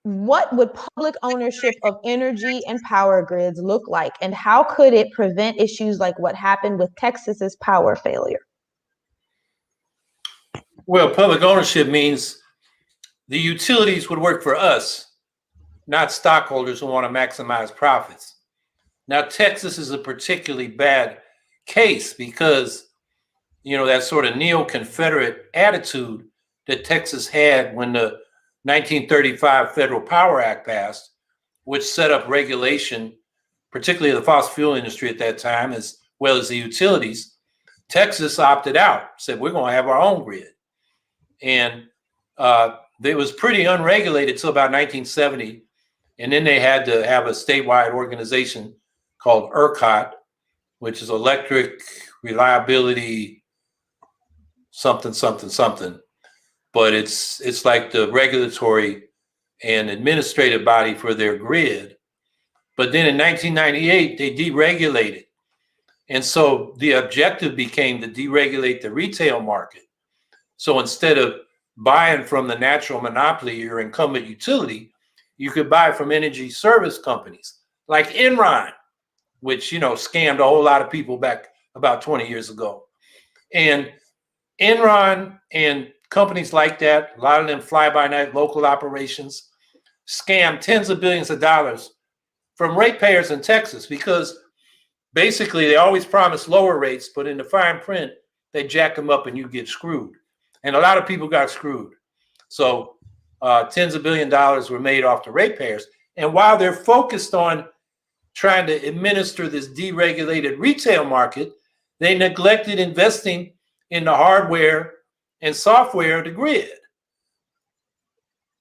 What would public ownership of energy and power grids look like, and how could it prevent issues like what happened with Texas's power failure? Well, public ownership means the utilities would work for us, not stockholders who want to maximize profits. Now, Texas is a particularly bad case because, that sort of neo-Confederate attitude that Texas had when the 1935 Federal Power Act passed, which set up regulation, particularly of the fossil fuel industry at that time, as well as the utilities. Texas opted out, said, we're going to have our own grid. And it was pretty unregulated till about 1970. And then they had to have a statewide organization called ERCOT, which is Electric Reliability something. But it's like the regulatory and administrative body for their grid. But then in 1998, they deregulated. And so the objective became to deregulate the retail market. So instead of buying from the natural monopoly or incumbent utility, you could buy from energy service companies like Enron, which, scammed a whole lot of people back about 20 years ago. And Enron and companies like that, a lot of them fly-by-night local operations, scam tens of billions of dollars from ratepayers in Texas because basically they always promise lower rates, but in the fine print, they jack them up and you get screwed. And a lot of people got screwed. So tens of billions of dollars were made off the ratepayers. And while they're focused on trying to administer this deregulated retail market, they neglected investing in the hardware and software of the grid.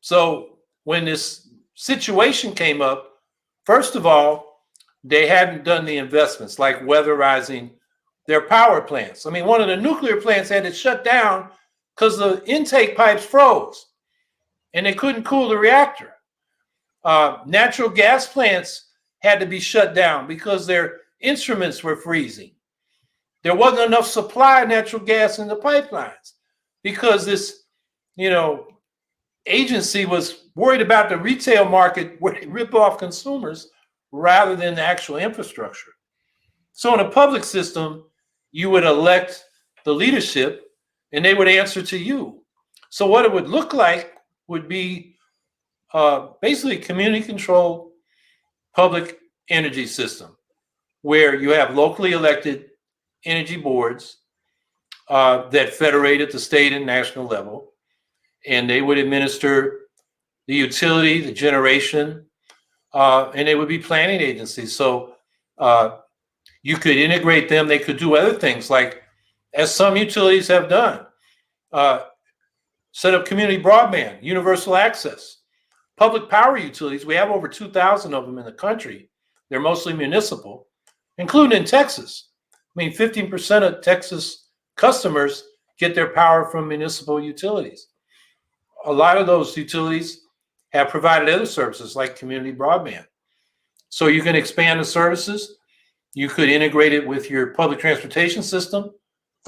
So when this situation came up, first of all, they hadn't done the investments like weatherizing their power plants. I mean, one of the nuclear plants had to shut down because the intake pipes froze and they couldn't cool the reactor. Natural gas plants had to be shut down because their instruments were freezing. There wasn't enough supply of natural gas in the pipelines because this, agency was worried about the retail market where they rip off consumers rather than the actual infrastructure. So in a public system, you would elect the leadership and they would answer to you. So what it would look like would be basically a community-controlled public energy system where you have locally elected energy boards that federate at the state and national level, and they would administer the utility, the generation, and they would be planning agencies. So you could integrate them. They could do other things like, as some utilities have done, set up community broadband, universal access, public power utilities. We have over 2,000 of them in the country. They're mostly municipal, including in Texas. I mean, 15% of Texas customers get their power from municipal utilities. A lot of those utilities have provided other services like community broadband. So you can expand the services. You could integrate it with your public transportation system.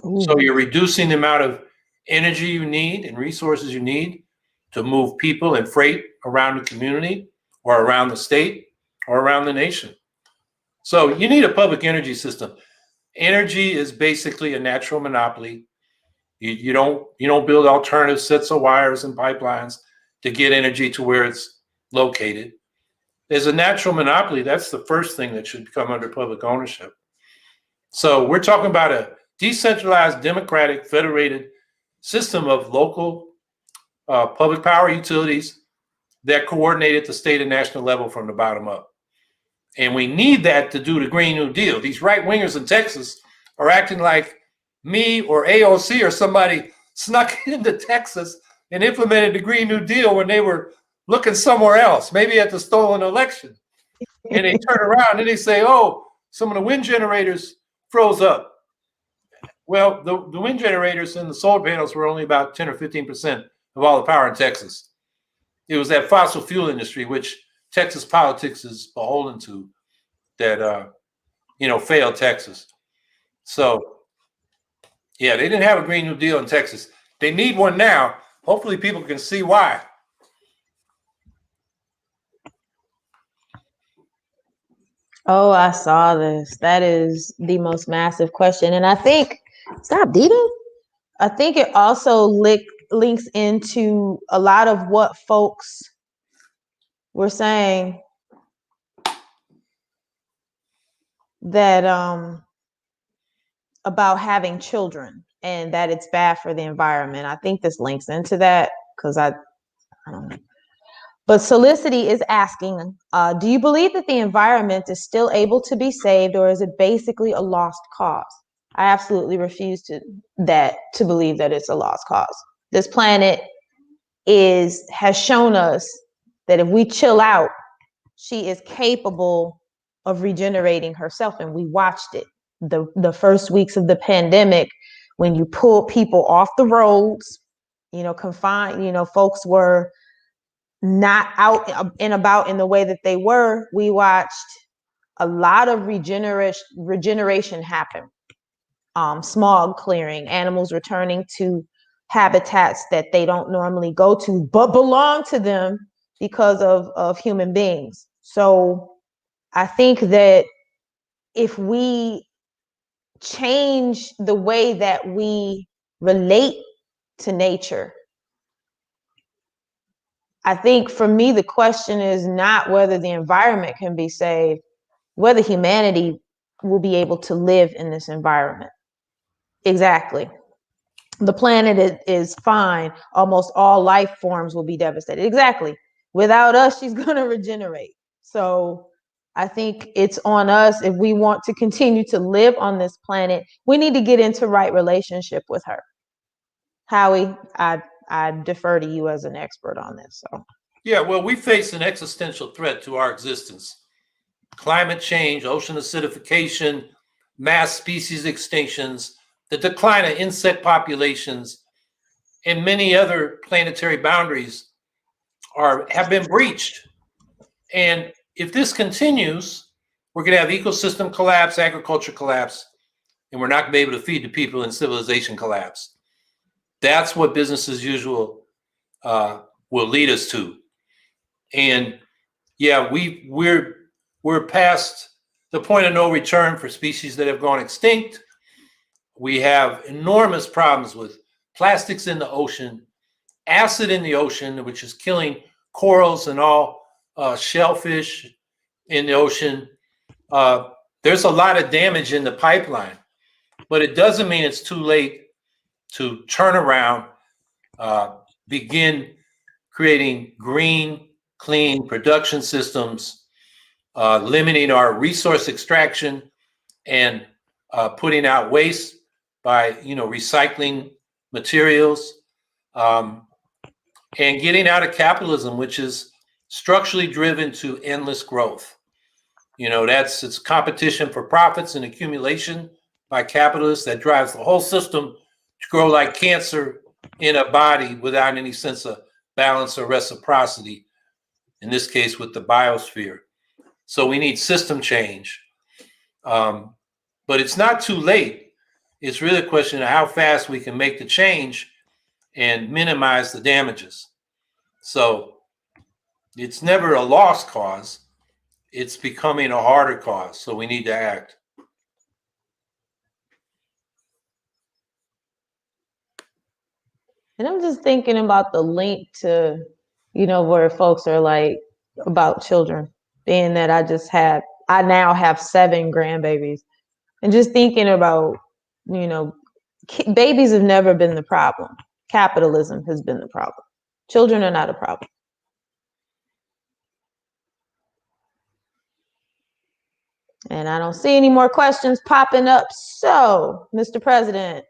Ooh. So you're reducing the amount of energy you need and resources you need to move people and freight around the community or around the state or around the nation. So you need a public energy system. Energy is basically a natural monopoly. You don't build alternative sets of wires and pipelines to get energy to where it's located. There's a natural monopoly. That's the first thing that should come under public ownership. So we're talking about a decentralized, democratic, federated system of local public power utilities that coordinate at the state and national level from the bottom up. And we need that to do the Green New Deal. These right wingers in Texas are acting like me or AOC or somebody snuck into Texas and implemented the Green New Deal when they were looking somewhere else, maybe at the stolen election. And they turn around and they say, oh, some of the wind generators froze up. Well, the wind generators and the solar panels were only about 10 or 15% of all the power in Texas. It was that fossil fuel industry, which Texas politics is beholden to, that failed Texas. So, yeah, they didn't have a Green New Deal in Texas. They need one now. Hopefully people can see why. Oh, I saw this. That is the most massive question. And I think, stop, Dita. I think it also links into a lot of what folks were saying that about having children and that it's bad for the environment. I think this links into that because I don't know. But Solicity is asking, do you believe that the environment is still able to be saved, or is it basically a lost cause? I absolutely refuse to believe that it's a lost cause. This planet has shown us that if we chill out, she is capable of regenerating herself, and we watched it. The first weeks of the pandemic, when you pulled people off the roads, confined, folks were not out and about in the way that they were. We watched a lot of regeneration happen. Smog clearing, animals returning to habitats that they don't normally go to, but belong to them because of human beings. So I think that if we change the way that we relate to nature, I think for me, the question is not whether the environment can be saved, whether humanity will be able to live in this environment. Exactly. The planet is fine. Almost all life forms will be devastated. Exactly. Without us, she's going to regenerate. So I think it's on us. If we want to continue to live on this planet, we need to get into right relationship with her. Howie, I defer to you as an expert on this. So. Yeah, well, we face an existential threat to our existence. Climate change, ocean acidification, mass species extinctions, the decline of insect populations, and many other planetary boundaries have been breached. And if this continues, we're going to have ecosystem collapse, agriculture collapse, and we're not going to be able to feed the people, and civilization collapse. That's what business as usual will lead us to. And yeah, we're past the point of no return for species that have gone extinct. We have enormous problems with plastics in the ocean, acid in the ocean, which is killing corals and all shellfish in the ocean. There's a lot of damage in the pipeline, but it doesn't mean it's too late to turn around, begin creating green, clean production systems, limiting our resource extraction, and putting out waste by recycling materials, and getting out of capitalism, which is structurally driven to endless growth. It's competition for profits and accumulation by capitalists that drives the whole system to grow like cancer in a body without any sense of balance or reciprocity, in this case with the biosphere. So we need system change. But it's not too late. It's really a question of how fast we can make the change and minimize the damages. So it's never a lost cause. It's becoming a harder cause. So we need to act. And I'm just thinking about the link to, where folks are like about children, being that I now have 7 grandbabies, and just thinking about, babies have never been the problem. Capitalism has been the problem. Children are not a problem. And I don't see any more questions popping up. So, Mr. President,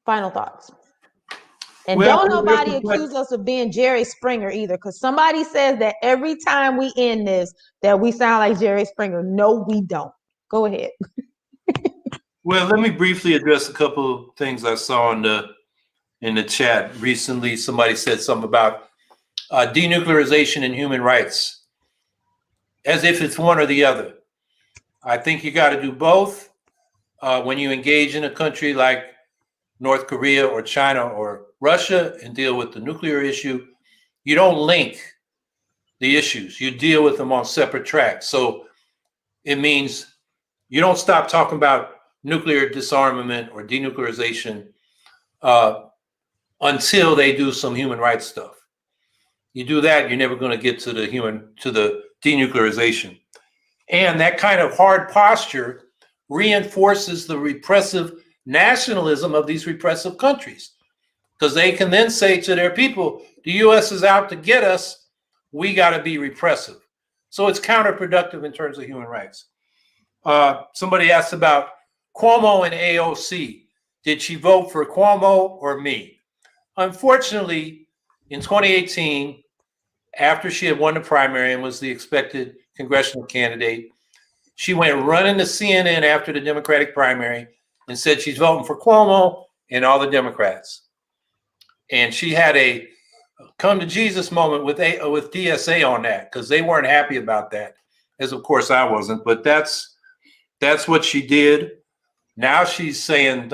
final thoughts. And don't nobody accuse us of being Jerry Springer either, because somebody says that every time we end this, that we sound like Jerry Springer. No, we don't. Go ahead. Well, let me briefly address a couple of things I saw in the chat recently. Somebody said something about denuclearization and human rights, as if it's one or the other. I think you got to do both. When you engage in a country like North Korea or China or Russia and deal with the nuclear issue, you don't link the issues. You deal with them on separate tracks. So it means you don't stop talking about nuclear disarmament or denuclearization until they do some human rights stuff. You do that, you're never going to get to the denuclearization. And that kind of hard posture reinforces the repressive nationalism of these repressive countries, because they can then say to their people, the US is out to get us, we got to be repressive. So it's counterproductive in terms of human rights. Somebody asked about Cuomo and AOC. Did she vote for Cuomo or me? Unfortunately, in 2018, after she had won the primary and was the expected congressional candidate, she went running to CNN after the Democratic primary and said she's voting for Cuomo and all the Democrats. And she had a come to Jesus moment with DSA on that, because they weren't happy about that, as of course I wasn't. But that's what she did. Now she's saying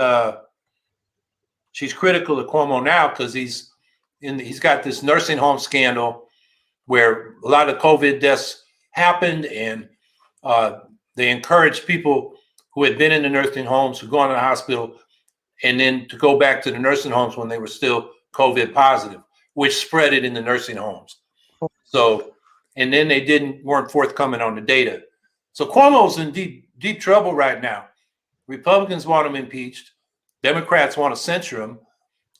she's critical of Cuomo now because he's got this nursing home scandal where a lot of COVID deaths happened, and they encouraged people who had been in the nursing homes, who go into the hospital, and then to go back to the nursing homes when they were still COVID positive, which spread it in the nursing homes. So, and then they weren't forthcoming on the data. So Cuomo's in deep trouble right now. Republicans want him impeached. Democrats want to censure him.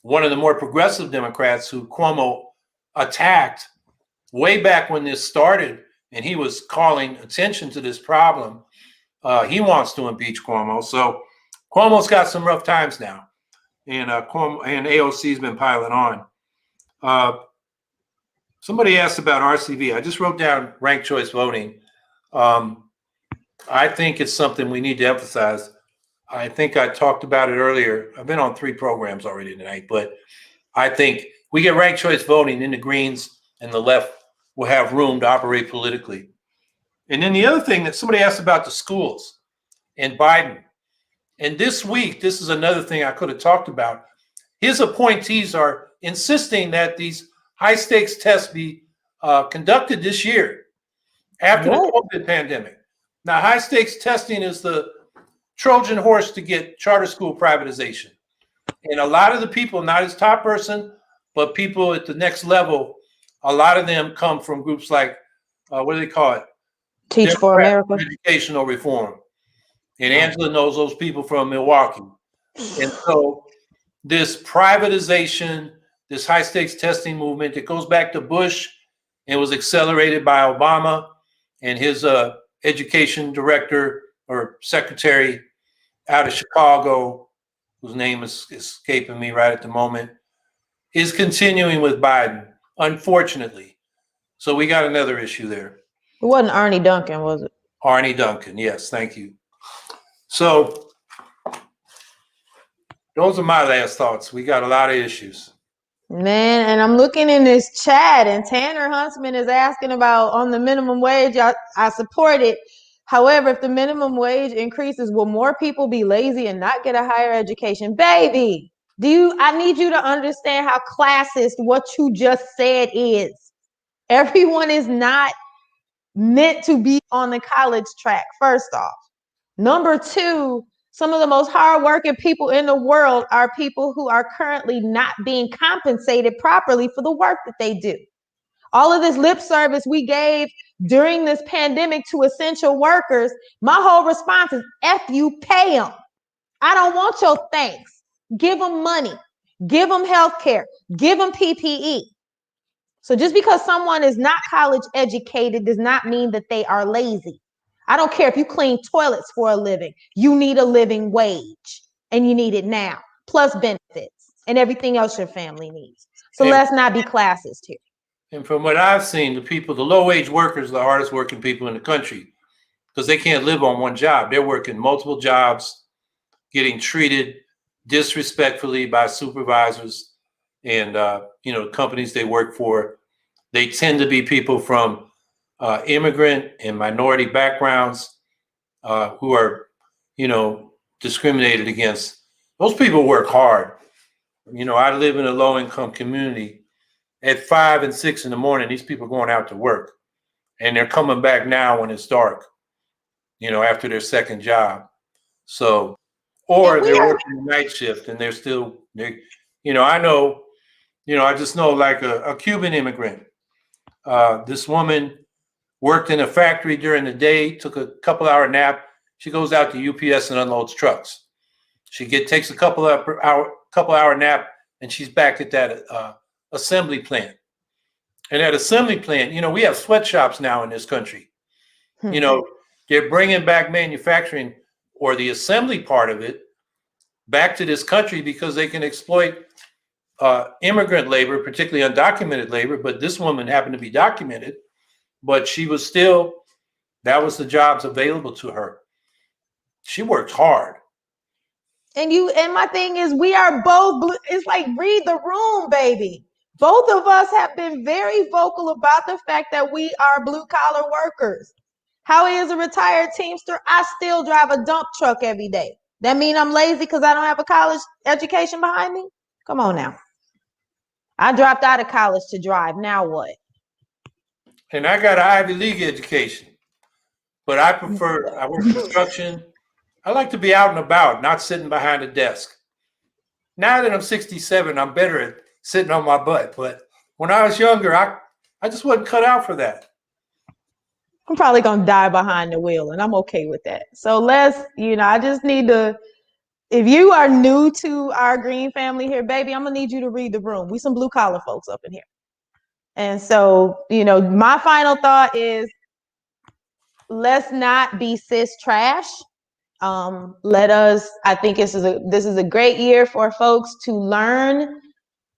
One of the more progressive Democrats who Cuomo attacked way back when this started, and he was calling attention to this problem, he wants to impeach Cuomo. So Cuomo's got some rough times now, and Cuomo and AOC's been piling on. Somebody asked about RCV. I just wrote down ranked choice voting. I think it's something we need to emphasize. I think I talked about it earlier. I've been on 3 programs already tonight, but I think we get ranked choice voting, and the Greens and the left will have room to operate politically. And then the other thing that somebody asked about the schools and Biden. And this week, this is another thing I could have talked about. His appointees are insisting that these high stakes tests be conducted this year after the COVID pandemic. Now, high stakes testing is the Trojan horse to get charter school privatization. And a lot of the people, not his top person, but people at the next level, a lot of them come from groups like, what do they call it? Teach for America. Educational Reform. And Angela knows those people from Milwaukee. And so this privatization, this high stakes testing movement that goes back to Bush and was accelerated by Obama and his education director or secretary out of Chicago, whose name is escaping me right at the moment, is continuing with Biden, unfortunately. So we got another issue there. It wasn't Arnie Duncan, was it? Arnie Duncan, yes, thank you. So those are my last thoughts. We got a lot of issues. Man, and I'm looking in this chat, and Tanner Huntsman is asking about on the minimum wage. I support it. However, if the minimum wage increases, will more people be lazy and not get a higher education? Baby, I need you to understand how classist what you just said is. Everyone is not meant to be on the college track, first off. Number two, some of the most hardworking people in the world are people who are currently not being compensated properly for the work that they do. All of this lip service we gave during this pandemic to essential workers, my whole response is F you, pay them. I don't want your thanks. Give them money. Give them health care. Give them PPE. So just because someone is not college educated does not mean that they are lazy. I don't care if you clean toilets for a living. You need a living wage, and you need it now, plus benefits and everything else your family needs. So let's not be classist here. And from what I've seen, the low-wage workers are the hardest working people in the country because they can't live on one job. They're working multiple jobs, getting treated disrespectfully by supervisors and companies they work for. They tend to be people from immigrant and minority backgrounds who are, discriminated against. Those people work hard. I live in a low-income community. At 5 and 6 in the morning, these people are going out to work, and they're coming back now when it's dark, after their second job. So, or they're working the night shift and I just know like a Cuban immigrant. This woman worked in a factory during the day, took a couple-hour nap. She goes out to UPS and unloads trucks. She takes a couple-hour nap, and she's back at that assembly plant. And that assembly plant, we have sweatshops now in this country. They're bringing back manufacturing or the assembly part of it back to this country because they can exploit immigrant labor, particularly undocumented labor. But this woman happened to be documented, but that was the jobs available to her. She worked hard. And my thing is, we are both, it's like, read the room, baby. Both of us have been very vocal about the fact that we are blue collar workers. Howie is a retired Teamster. I still drive a dump truck every day. That mean I'm lazy because I don't have a college education behind me? Come on now. I dropped out of college to drive. Now what? And I got an Ivy League education, but I work construction. I like to be out and about, not sitting behind a desk. Now that I'm 67, I'm better at sitting on my butt. But when I was younger, I just wasn't cut out for that. I'm probably going to die behind the wheel, and I'm okay with that. So I just need to, if you are new to our green family here, baby, I'm going to need you to read the room. We some blue collar folks up in here. And so, my final thought is, let's not be cis trash. I think this is a great year for folks to learn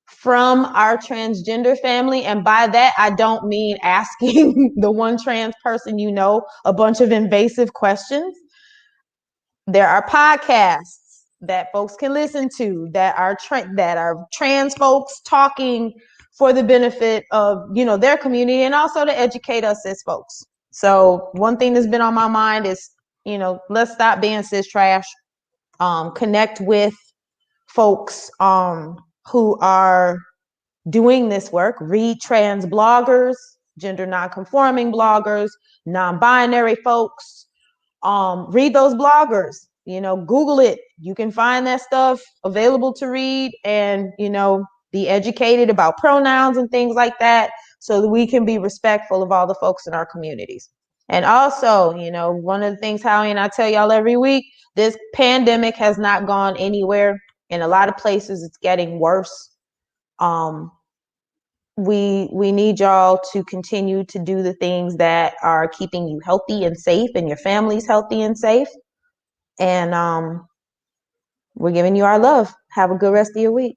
from our transgender family. And by that, I don't mean asking the one trans person a bunch of invasive questions. There are podcasts that folks can listen to that are trans folks talking for the benefit of, their community and also to educate us as folks. So one thing that's been on my mind is, let's stop being cis trash. Connect with folks who are doing this work. Read trans bloggers, gender nonconforming bloggers, non-binary folks. Read those bloggers. Google it. You can find that stuff available to read, and be educated about pronouns and things like that, so that we can be respectful of all the folks in our communities. And also, one of the things Howie and I tell y'all every week, this pandemic has not gone anywhere. In a lot of places, it's getting worse. We need y'all to continue to do the things that are keeping you healthy and safe, and your families healthy and safe. And we're giving you our love. Have a good rest of your week.